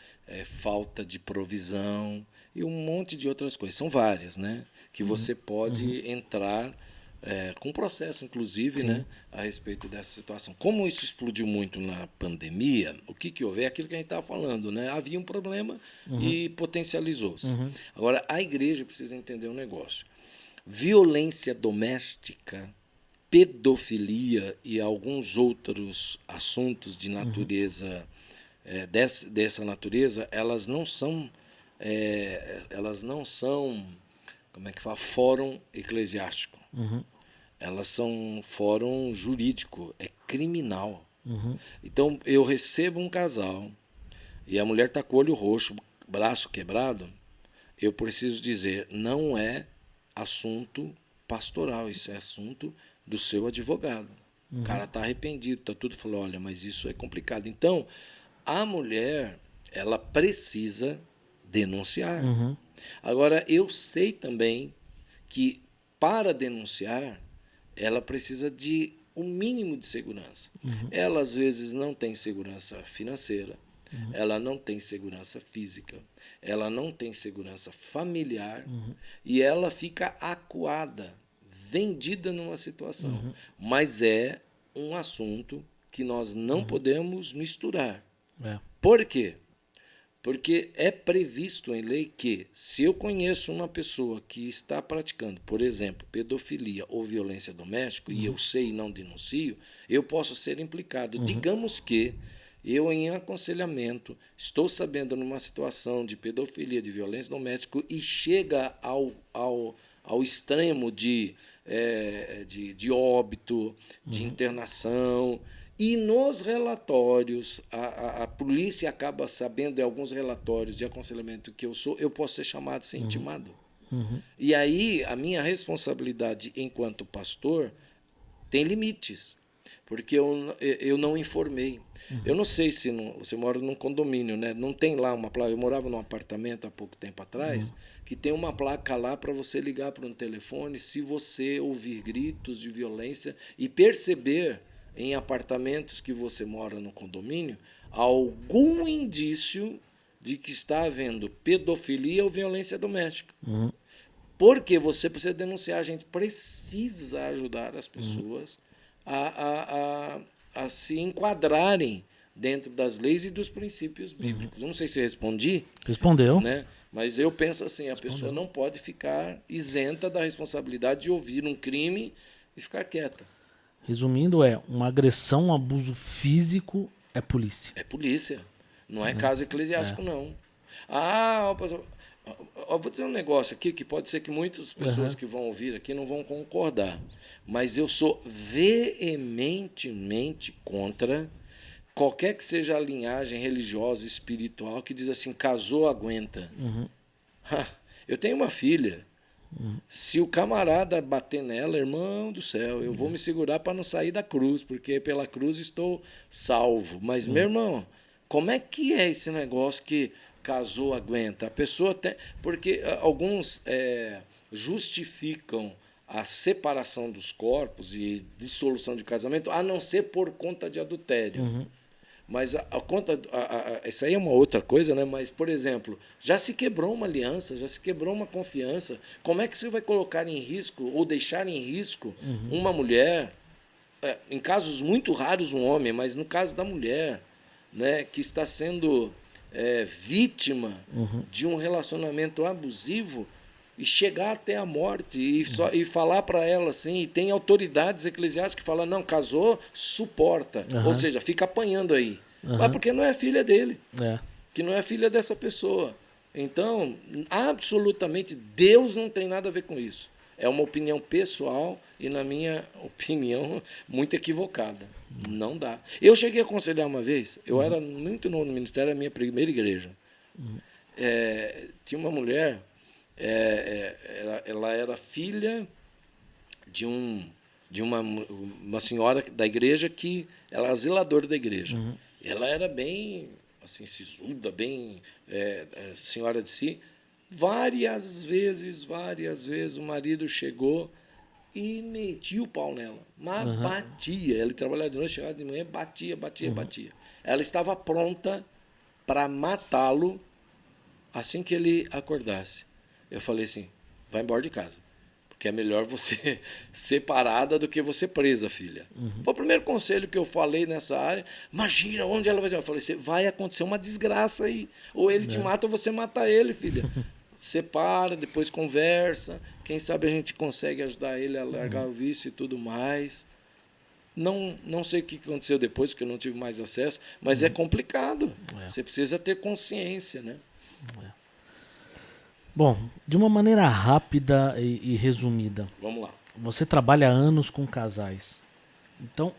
[SPEAKER 2] falta de provisão e um monte de outras coisas. São várias, né? Que você pode entrar com processo, inclusive, né, a respeito dessa situação. Como isso explodiu muito na pandemia, o que houve? É aquilo que a gente estava falando, né? Havia um problema e potencializou-se. Agora, a igreja precisa entender um negócio. Violência doméstica, pedofilia e alguns outros assuntos de natureza, dessa natureza, elas não são, como é que fala? Fórum eclesiástico. Elas são fórum jurídico, é criminal. Então, eu recebo um casal e a mulher está com o olho roxo, braço quebrado, eu preciso dizer, não é assunto pastoral, isso é assunto do seu advogado. O cara está arrependido, está tudo, falou, olha, mas isso é complicado. Então, a mulher, ela precisa denunciar. Agora, eu sei também que para denunciar, ela precisa de um mínimo de segurança. Ela, às vezes, não tem segurança financeira, ela não tem segurança física, ela não tem segurança familiar e ela fica acuada, vendida numa situação. Mas é um assunto que nós não podemos misturar. Por quê? Porque é previsto em lei que, se eu conheço uma pessoa que está praticando, por exemplo, pedofilia ou violência doméstica, e eu sei e não denuncio, eu posso ser implicado. Digamos que eu, em aconselhamento, estou sabendo numa situação de pedofilia, de violência doméstica, e chega ao extremo de óbito, de internação. E nos relatórios, a polícia acaba sabendo de alguns relatórios de aconselhamento que eu posso ser chamado de ser intimado. E aí a minha responsabilidade enquanto pastor tem limites, porque eu não informei. Eu não sei se você mora num condomínio, né? Não tem lá uma placa. Eu morava num apartamento há pouco tempo atrás, que tem uma placa lá para você ligar para um telefone se você ouvir gritos de violência e perceber em apartamentos que você mora no condomínio, algum indício de que está havendo pedofilia ou violência doméstica. Porque você precisa denunciar, a gente precisa ajudar as pessoas a se enquadrarem dentro das leis e dos princípios bíblicos. Não sei se respondi.
[SPEAKER 1] Respondeu.
[SPEAKER 2] Né? Mas eu penso assim, a pessoa não pode ficar isenta da responsabilidade de ouvir um crime e ficar quieta.
[SPEAKER 1] Resumindo, uma agressão, um abuso físico é polícia.
[SPEAKER 2] É polícia. Não é caso eclesiástico, não. Vou dizer um negócio aqui que pode ser que muitas pessoas que vão ouvir aqui não vão concordar. Mas eu sou veementemente contra qualquer que seja a linhagem religiosa e espiritual que diz assim, casou, aguenta. Eu tenho uma filha. Se o camarada bater nela, irmão do céu, eu vou me segurar para não sair da cruz, porque pela cruz estou salvo. Mas, meu irmão, como é que é esse negócio que casou, aguenta? A pessoa tem... Porque alguns justificam a separação dos corpos e dissolução de casamento, a não ser por conta de adultério. Mas isso aí é uma outra coisa, né? Mas, por exemplo, já se quebrou uma aliança, já se quebrou uma confiança. Como é que você vai colocar em risco ou deixar em risco uma mulher, em casos muito raros um homem, mas no caso da mulher, né, que está sendo vítima de um relacionamento abusivo e chegar até a morte e falar para ela assim, e tem autoridades eclesiásticas que falam, não, casou, suporta, ou seja, fica apanhando aí. Mas porque não é filha dele, que não é filha dessa pessoa. Então, absolutamente, Deus não tem nada a ver com isso. É uma opinião pessoal e, na minha opinião, muito equivocada. Não dá. Eu cheguei a aconselhar uma vez, eu era muito novo no ministério, a minha primeira igreja. Tinha uma mulher... ela era filha de uma senhora da igreja que ela era zeladora da igreja. Ela era bem assim, sisuda, bem senhora de si. Várias vezes o marido chegou e metia o pau nela. Mas batia. Ela trabalhava de noite, chegava de manhã, batia. Ela estava pronta para matá-lo assim que ele acordasse. Eu falei assim, vai embora de casa, porque é melhor você separada do que você presa, filha. Foi o primeiro conselho que eu falei nessa área. Imagina onde ela vai ser. Eu falei, vai acontecer uma desgraça aí. Ou ele te mata ou você mata ele, filha. Separa, depois conversa. Quem sabe a gente consegue ajudar ele a largar o vício e tudo mais. Não sei o que aconteceu depois, porque eu não tive mais acesso, mas é complicado. Você precisa ter consciência, né?
[SPEAKER 1] Bom, de uma maneira rápida e resumida.
[SPEAKER 2] Vamos lá.
[SPEAKER 1] Você trabalha há anos com casais. Então,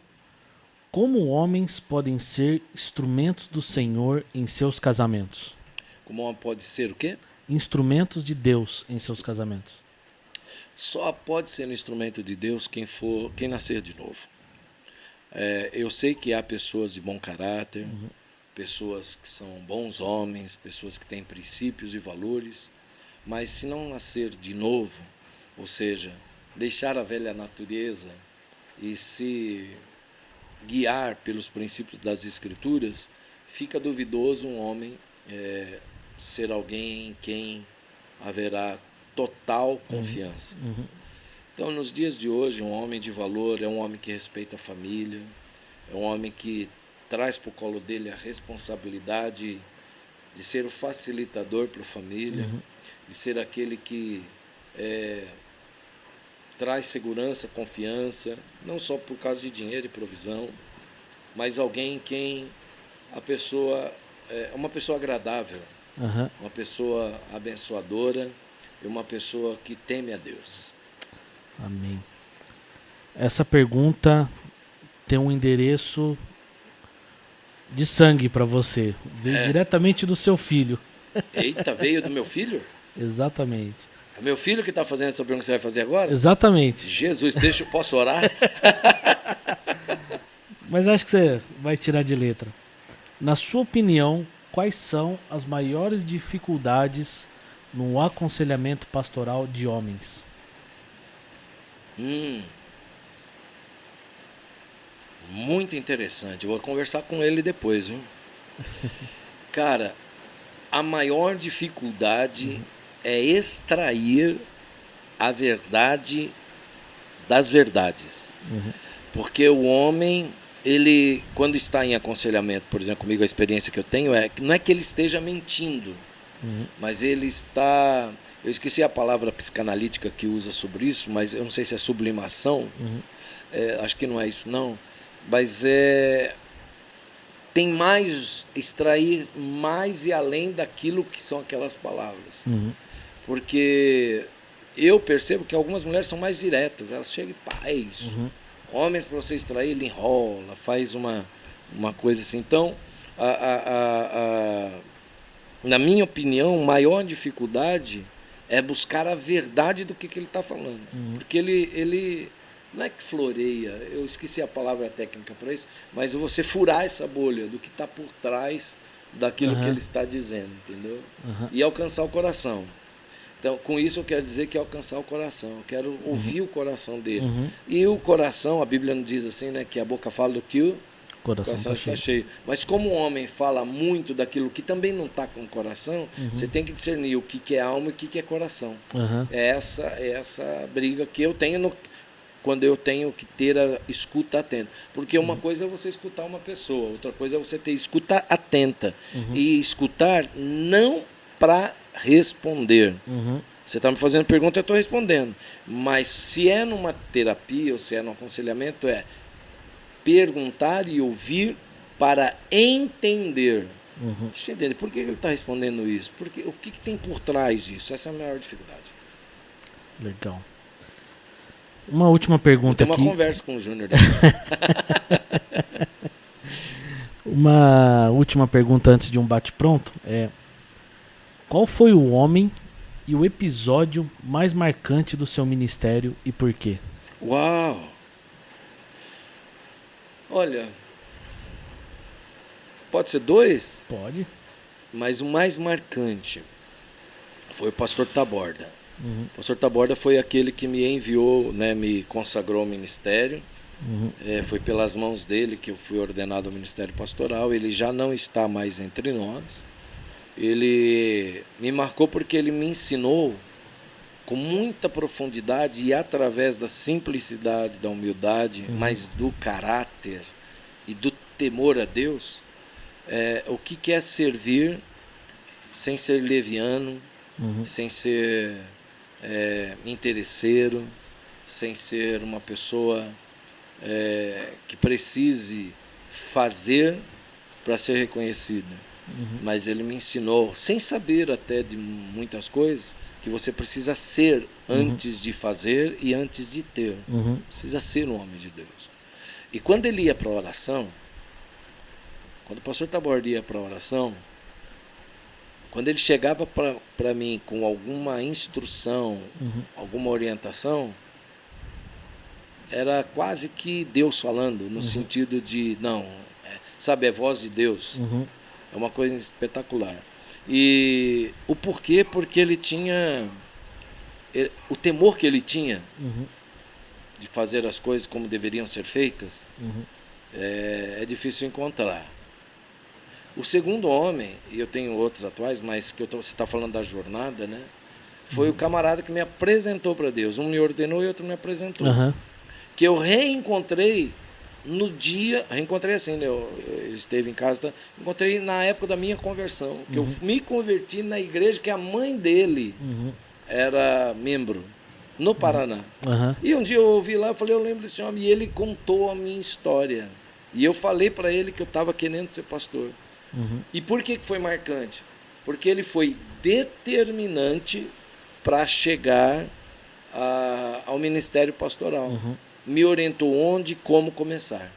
[SPEAKER 1] como homens podem ser instrumentos do Senhor em seus casamentos?
[SPEAKER 2] Como homem pode ser o quê?
[SPEAKER 1] Instrumentos de Deus em seus casamentos.
[SPEAKER 2] Só pode ser um instrumento de Deus quem nascer de novo. Eu sei que há pessoas de bom caráter, pessoas que são bons homens, pessoas que têm princípios e valores, mas se não nascer de novo, ou seja, deixar a velha natureza e se guiar pelos princípios das Escrituras, fica duvidoso um homem ser alguém em quem haverá total confiança. Então, nos dias de hoje, um homem de valor é um homem que respeita a família, é um homem que traz para o colo dele a responsabilidade de ser o facilitador para a família, de ser aquele que traz segurança, confiança, não só por causa de dinheiro e provisão, mas alguém em quem a pessoa é uma pessoa agradável, uma pessoa abençoadora e uma pessoa que teme a Deus.
[SPEAKER 1] Amém. Essa pergunta tem um endereço de sangue para você. Veio diretamente do seu filho.
[SPEAKER 2] Eita, veio do meu filho?
[SPEAKER 1] Exatamente.
[SPEAKER 2] É meu filho que está fazendo essa pergunta que você vai fazer agora?
[SPEAKER 1] Exatamente.
[SPEAKER 2] Jesus, posso orar?
[SPEAKER 1] Mas acho que você vai tirar de letra. Na sua opinião, quais são as maiores dificuldades no aconselhamento pastoral de homens?
[SPEAKER 2] Muito interessante. Eu vou conversar com ele depois, viu? Cara, a maior dificuldade é extrair a verdade das verdades. Porque o homem, ele, quando está em aconselhamento, por exemplo, comigo, a experiência que eu tenho não é que ele esteja mentindo, mas ele está... Eu esqueci a palavra psicanalítica que usa sobre isso, mas eu não sei se é sublimação. Acho que não é isso, não. Mas tem mais, extrair mais e além daquilo que são aquelas palavras. Porque eu percebo que algumas mulheres são mais diretas, elas chegam e pá, é isso. Homens, para você extrair, ele enrola, faz uma coisa assim. Então, na minha opinião, a maior dificuldade é buscar a verdade do que ele está falando. Porque ele não é que floreia, eu esqueci a palavra técnica para isso, mas você furar essa bolha do que está por trás daquilo que ele está dizendo, entendeu? E alcançar o coração. Então, com isso eu quero dizer que é alcançar o coração, eu quero ouvir o coração dele. E o coração, a Bíblia não diz assim, né, que a boca fala do que o coração está cheio. Mas como o homem fala muito daquilo que também não está com o coração, você tem que discernir o que é alma e o que é coração. É essa briga que eu tenho quando eu tenho que ter a escuta atenta. Porque uma coisa é você escutar uma pessoa, outra coisa é você ter escuta atenta. E escutar não para responder. Você está me fazendo pergunta, eu estou respondendo. Mas se é numa terapia ou se é num aconselhamento, é perguntar e ouvir para entender. Deixa eu entender, por que ele está respondendo isso? Porque, o que tem por trás disso? Essa é a maior dificuldade.
[SPEAKER 1] Legal. Uma última pergunta aqui.
[SPEAKER 2] Tem uma conversa com o Júnior depois.
[SPEAKER 1] Uma última pergunta antes de um bate-pronto é: qual foi o homem e o episódio mais marcante do seu ministério e por quê?
[SPEAKER 2] Uau! Olha, pode ser dois?
[SPEAKER 1] Pode.
[SPEAKER 2] Mas o mais marcante foi o pastor Taborda. O pastor Taborda foi aquele que me enviou, né, me consagrou ao ministério. Foi pelas mãos dele que eu fui ordenado ao ministério pastoral. Ele já não está mais entre nós. Ele me marcou porque ele me ensinou com muita profundidade e através da simplicidade, da humildade, mas do caráter e do temor a Deus, o que é servir sem ser leviano, sem ser interesseiro, sem ser uma pessoa que precise fazer para ser reconhecida. Mas ele me ensinou, sem saber até de muitas coisas, que você precisa ser antes de fazer e antes de ter. Precisa ser um homem de Deus. E quando ele ia para a oração, quando o pastor Taborda ia para a oração, quando ele chegava para mim com alguma instrução, alguma orientação, era quase que Deus falando, no sentido de, não, sabe, é voz de Deus. É uma coisa espetacular. E o porquê? Porque ele tinha... O temor que ele tinha de fazer as coisas como deveriam ser feitas, é difícil encontrar. O segundo homem, e eu tenho outros atuais, mas que você está falando da jornada, né? Foi o camarada que me apresentou para Deus. Um me ordenou e outro me apresentou. Que eu reencontrei no dia... Reencontrei assim, né? Ele esteve em casa. Tá? Encontrei na época da minha conversão. Que eu me converti na igreja que a mãe dele era membro, no Paraná. E um dia eu ouvi lá, eu falei, eu lembro desse homem. E ele contou a minha história. E eu falei para ele que eu estava querendo ser pastor. E por que foi marcante? Porque ele foi determinante para chegar ao ministério pastoral. Me orientou onde e como começar.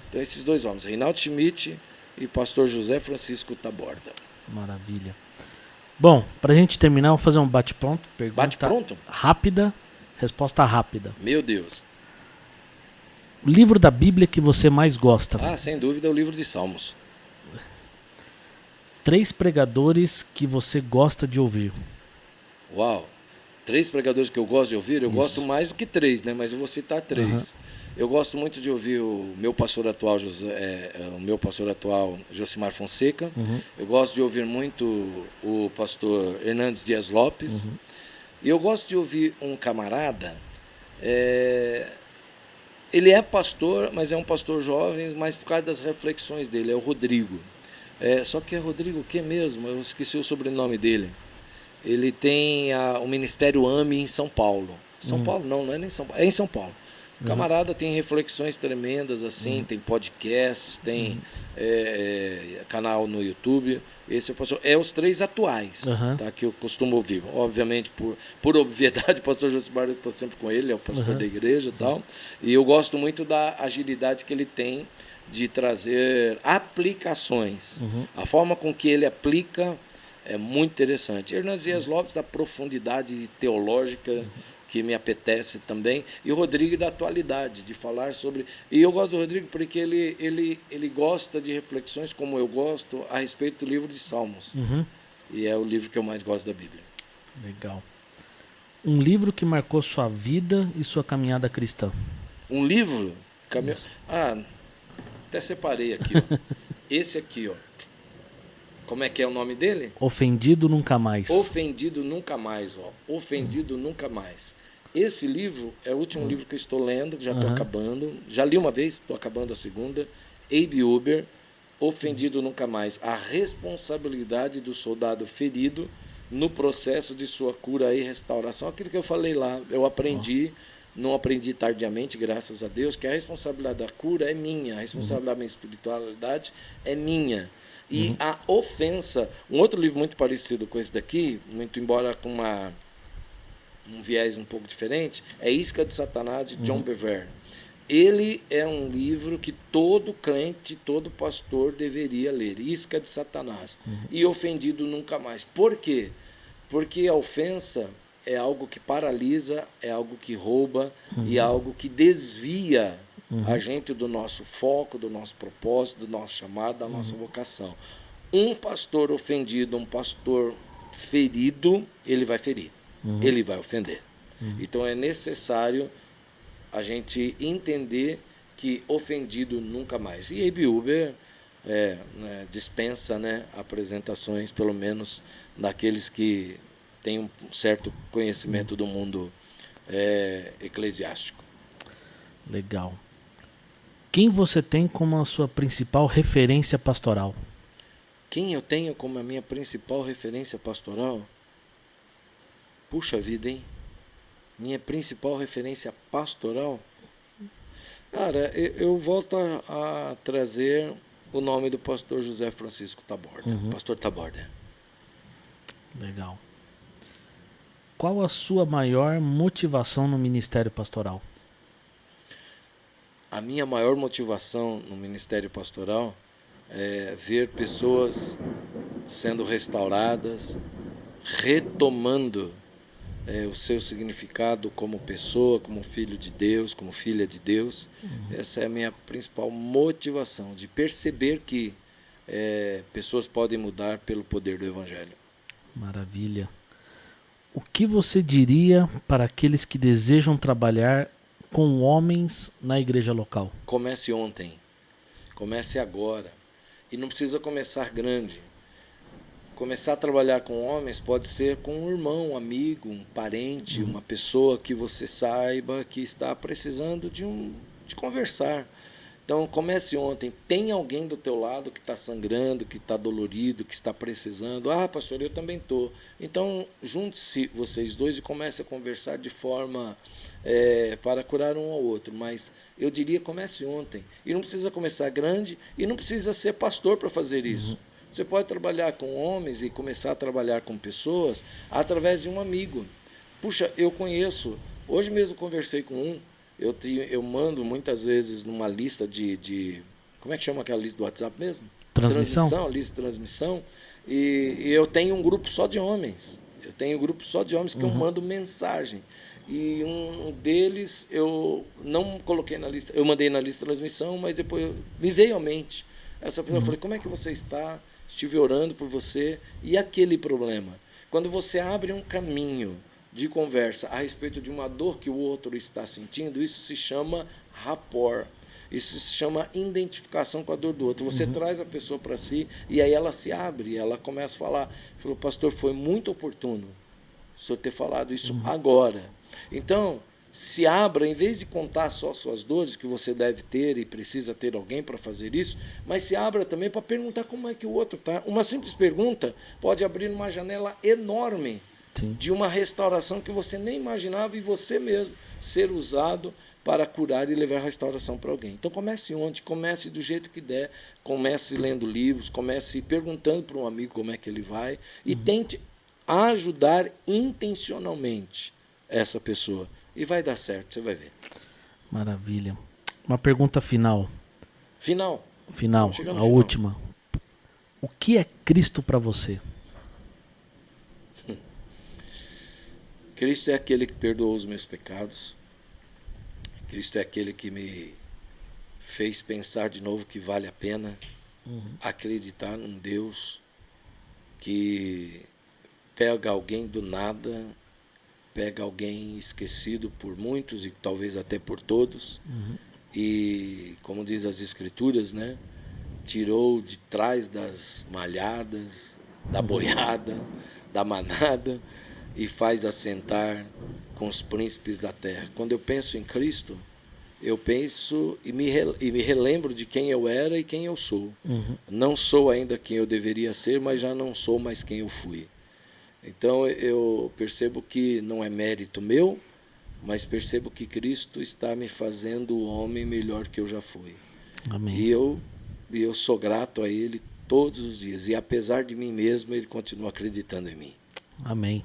[SPEAKER 2] Então, esses dois homens, Reinaldo Schmidt e pastor José Francisco Taborda.
[SPEAKER 1] Maravilha. Bom, para a gente terminar, vou fazer um bate-pronto.
[SPEAKER 2] Bate-pronto?
[SPEAKER 1] Rápida, resposta rápida.
[SPEAKER 2] Meu Deus.
[SPEAKER 1] O livro da Bíblia que você mais gosta?
[SPEAKER 2] Sem dúvida, é o livro de Salmos.
[SPEAKER 1] 3 pregadores que você gosta de ouvir?
[SPEAKER 2] Uau! 3 pregadores que eu gosto de ouvir? Eu gosto mais do que 3, né? Mas eu vou citar 3. Eu gosto muito de ouvir o meu pastor atual, Josimar Fonseca. Eu gosto de ouvir muito o pastor Hernandes Dias Lopes. E eu gosto de ouvir um camarada... Ele é pastor, mas é um pastor jovem, mas por causa das reflexões dele, é o Rodrigo. Só que é Rodrigo o que mesmo? Eu esqueci o sobrenome dele. Ele tem o Ministério AME em São Paulo. São Paulo não é nem São Paulo, é em São Paulo. O camarada tem reflexões tremendas, assim, tem podcasts, tem canal no YouTube. Esse é os 3 atuais, tá, que eu costumo ouvir. Obviamente, por obviedade, o pastor Josimar, eu estou sempre com ele, é o pastor da igreja e tal. E eu gosto muito da agilidade que ele tem de trazer aplicações. A forma com que ele aplica é muito interessante. Hernandes Dias Lopes, da profundidade teológica, que me apetece também, e o Rodrigo da atualidade, de falar sobre... E eu gosto do Rodrigo porque ele gosta de reflexões, como eu gosto, a respeito do livro de Salmos. E é o livro que eu mais gosto da Bíblia.
[SPEAKER 1] Legal. Um livro que marcou sua vida e sua caminhada cristã?
[SPEAKER 2] Um livro? Até separei aqui. Ó. Esse aqui, ó. Como é que é o nome dele?
[SPEAKER 1] Ofendido Nunca Mais.
[SPEAKER 2] Ofendido Nunca Mais. Ó. Ofendido Nunca Mais. Esse livro é o último livro que eu estou lendo, já estou acabando. Já li uma vez, estou acabando a segunda. A.B. Uber, Ofendido Nunca Mais. A responsabilidade do soldado ferido no processo de sua cura e restauração. Aquilo que eu falei lá, eu aprendi, não aprendi tardiamente, graças a Deus, que a responsabilidade da cura é minha, a responsabilidade da minha espiritualidade é minha. E a ofensa, um outro livro muito parecido com esse daqui, muito embora com um viés um pouco diferente, é Isca de Satanás, de John Bevere. Ele é um livro que todo crente, todo pastor deveria ler, Isca de Satanás. E Ofendido Nunca Mais. Por quê? Porque a ofensa é algo que paralisa, é algo que rouba e é algo que desvia a gente do nosso foco, do nosso propósito, do nosso chamado, da nossa vocação. Um pastor ofendido, um pastor ferido, ele vai ferir, ele vai ofender. Então é necessário a gente entender que ofendido nunca mais. E A.B. Uber dispensa, né, apresentações, pelo menos daqueles que têm um certo conhecimento do mundo eclesiástico.
[SPEAKER 1] Legal. Quem você tem como a sua principal referência pastoral?
[SPEAKER 2] Quem eu tenho como a minha principal referência pastoral? Puxa vida, hein? Minha principal referência pastoral? Cara, eu volto a trazer o nome do pastor José Francisco Taborda. Pastor Taborda.
[SPEAKER 1] Legal. Qual a sua maior motivação no ministério pastoral?
[SPEAKER 2] A minha maior motivação no ministério pastoral é ver pessoas sendo restauradas, retomando o seu significado como pessoa, como filho de Deus, como filha de Deus. Essa é a minha principal motivação, de perceber que pessoas podem mudar pelo poder do Evangelho.
[SPEAKER 1] Maravilha. O que você diria para aqueles que desejam trabalhar com homens na igreja local?
[SPEAKER 2] Comece ontem. Comece agora. E não precisa começar grande. Começar a trabalhar com homens pode ser com um irmão, um amigo, um parente, uma pessoa que você saiba que está precisando de conversar. Então, comece ontem. Tem alguém do teu lado que está sangrando, que está dolorido, que está precisando. Ah, pastor, eu também estou. Então, junte-se vocês dois e comece a conversar de forma para curar um ao outro. Mas eu diria, comece ontem. E não precisa começar grande e não precisa ser pastor para fazer isso. Você pode trabalhar com homens e começar a trabalhar com pessoas através de um amigo. Puxa, eu conheço. Hoje mesmo conversei com um. Eu mando muitas vezes numa lista de... Como é que chama aquela lista do WhatsApp mesmo?
[SPEAKER 1] Transmissão.
[SPEAKER 2] Lista de transmissão. E eu tenho um grupo só de homens. Eu tenho um grupo só de homens que eu mando mensagem. E um deles eu não coloquei na lista. Eu mandei na lista de transmissão, mas depois me veio à mente. Essa pessoa, eu falei, como é que você está? Estive orando por você. E aquele problema? Quando você abre um caminho de conversa a respeito de uma dor que o outro está sentindo, isso se chama rapport. Isso se chama identificação com a dor do outro. Você traz a pessoa para si e aí ela se abre, ela começa a falar. Falou, pastor, foi muito oportuno o senhor ter falado isso agora. Então, se abra, em vez de contar só suas dores, que você deve ter e precisa ter alguém para fazer isso, mas se abra também para perguntar como é que o outro está. Uma simples pergunta pode abrir uma janela enorme de uma restauração que você nem imaginava e você mesmo ser usado para curar e levar a restauração para alguém. Então comece ontem, comece do jeito que der, comece lendo livros, comece perguntando para um amigo como é que ele vai e tente ajudar intencionalmente essa pessoa. E vai dar certo, você vai ver.
[SPEAKER 1] Maravilha. Uma pergunta final.
[SPEAKER 2] Final,
[SPEAKER 1] a última. O que é Cristo para você?
[SPEAKER 2] Cristo é aquele que perdoou os meus pecados. Cristo é aquele que me fez pensar de novo que vale a pena acreditar num Deus que pega alguém do nada, pega alguém esquecido por muitos e talvez até por todos, e, como diz as Escrituras, né, tirou de trás das malhadas, da boiada, da manada, e faz assentar com os príncipes da terra. Quando eu penso em Cristo, eu penso e me relembro de quem eu era e quem eu sou. Não sou ainda quem eu deveria ser, mas já não sou mais quem eu fui. Então eu percebo que não é mérito meu, mas percebo que Cristo está me fazendo o homem melhor que eu já fui.
[SPEAKER 1] Amém.
[SPEAKER 2] E eu sou grato a Ele todos os dias. E apesar de mim mesmo, Ele continua acreditando em mim.
[SPEAKER 1] Amém.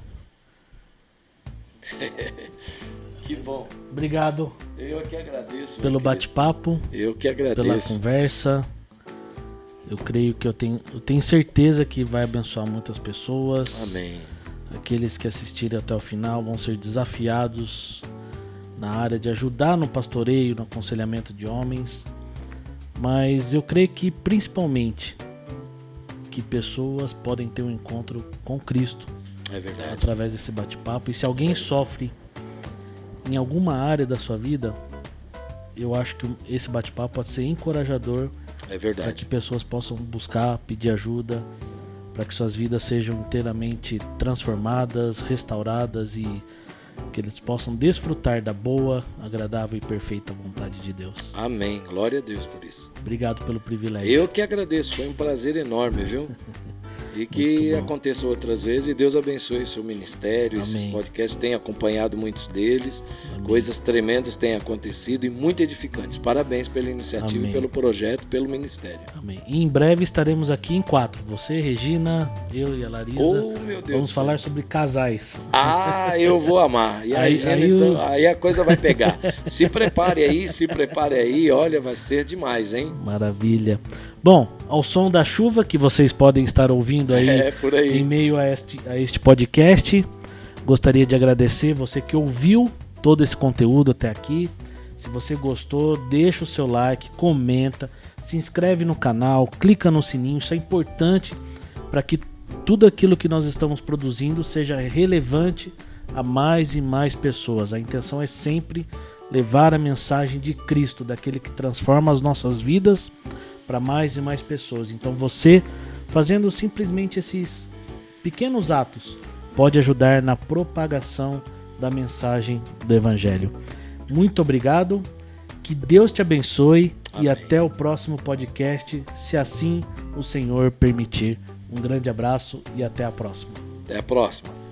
[SPEAKER 2] Que bom.
[SPEAKER 1] Obrigado.
[SPEAKER 2] Eu que agradeço.
[SPEAKER 1] Pelo bate-papo.
[SPEAKER 2] Eu que agradeço.
[SPEAKER 1] Pela conversa. Eu creio que eu tenho certeza que vai abençoar muitas pessoas.
[SPEAKER 2] Amém.
[SPEAKER 1] Aqueles que assistirem até o final vão ser desafiados na área de ajudar no pastoreio, no aconselhamento de homens. Mas eu creio que principalmente que pessoas podem ter um encontro com Cristo.
[SPEAKER 2] É verdade.
[SPEAKER 1] Através desse bate-papo. E se alguém sofre em alguma área da sua vida, eu acho que esse bate-papo pode ser encorajador.
[SPEAKER 2] É verdade.
[SPEAKER 1] Para que pessoas possam buscar, pedir ajuda, para que suas vidas sejam inteiramente transformadas, restauradas e que eles possam desfrutar da boa, agradável e perfeita vontade de Deus.
[SPEAKER 2] Amém. Glória a Deus por isso.
[SPEAKER 1] Obrigado pelo privilégio.
[SPEAKER 2] Eu que agradeço. Foi um prazer enorme, viu? E que aconteça outras vezes e Deus abençoe seu ministério. Amém. Esses podcasts têm acompanhado muitos deles. Amém. Coisas tremendas têm acontecido e muito edificantes. Parabéns pela iniciativa. Amém. E pelo projeto, pelo ministério.
[SPEAKER 1] Amém. E em breve estaremos aqui em 4. Você, Regina, eu e a Larisa.
[SPEAKER 2] Oh, meu Deus.
[SPEAKER 1] Vamos falar sobre casais.
[SPEAKER 2] Ah, eu vou amar. E aí a coisa vai pegar. Se prepare aí. Olha, vai ser demais, hein?
[SPEAKER 1] Maravilha. Bom, ao som da chuva que vocês podem estar ouvindo aí,
[SPEAKER 2] por aí.
[SPEAKER 1] Em meio a este podcast, gostaria de agradecer você que ouviu todo esse conteúdo até aqui. Se você gostou, deixa o seu like, comenta, se inscreve no canal, clica no sininho. Isso é importante para que tudo aquilo que nós estamos produzindo seja relevante a mais e mais pessoas. A intenção é sempre levar a mensagem de Cristo, daquele que transforma as nossas vidas, para mais e mais pessoas. Então você, fazendo simplesmente esses pequenos atos, pode ajudar na propagação da mensagem do Evangelho. Muito obrigado, que Deus te abençoe. Amém. E até o próximo podcast, se assim o Senhor permitir. Um grande abraço e até a próxima.
[SPEAKER 2] Até a próxima.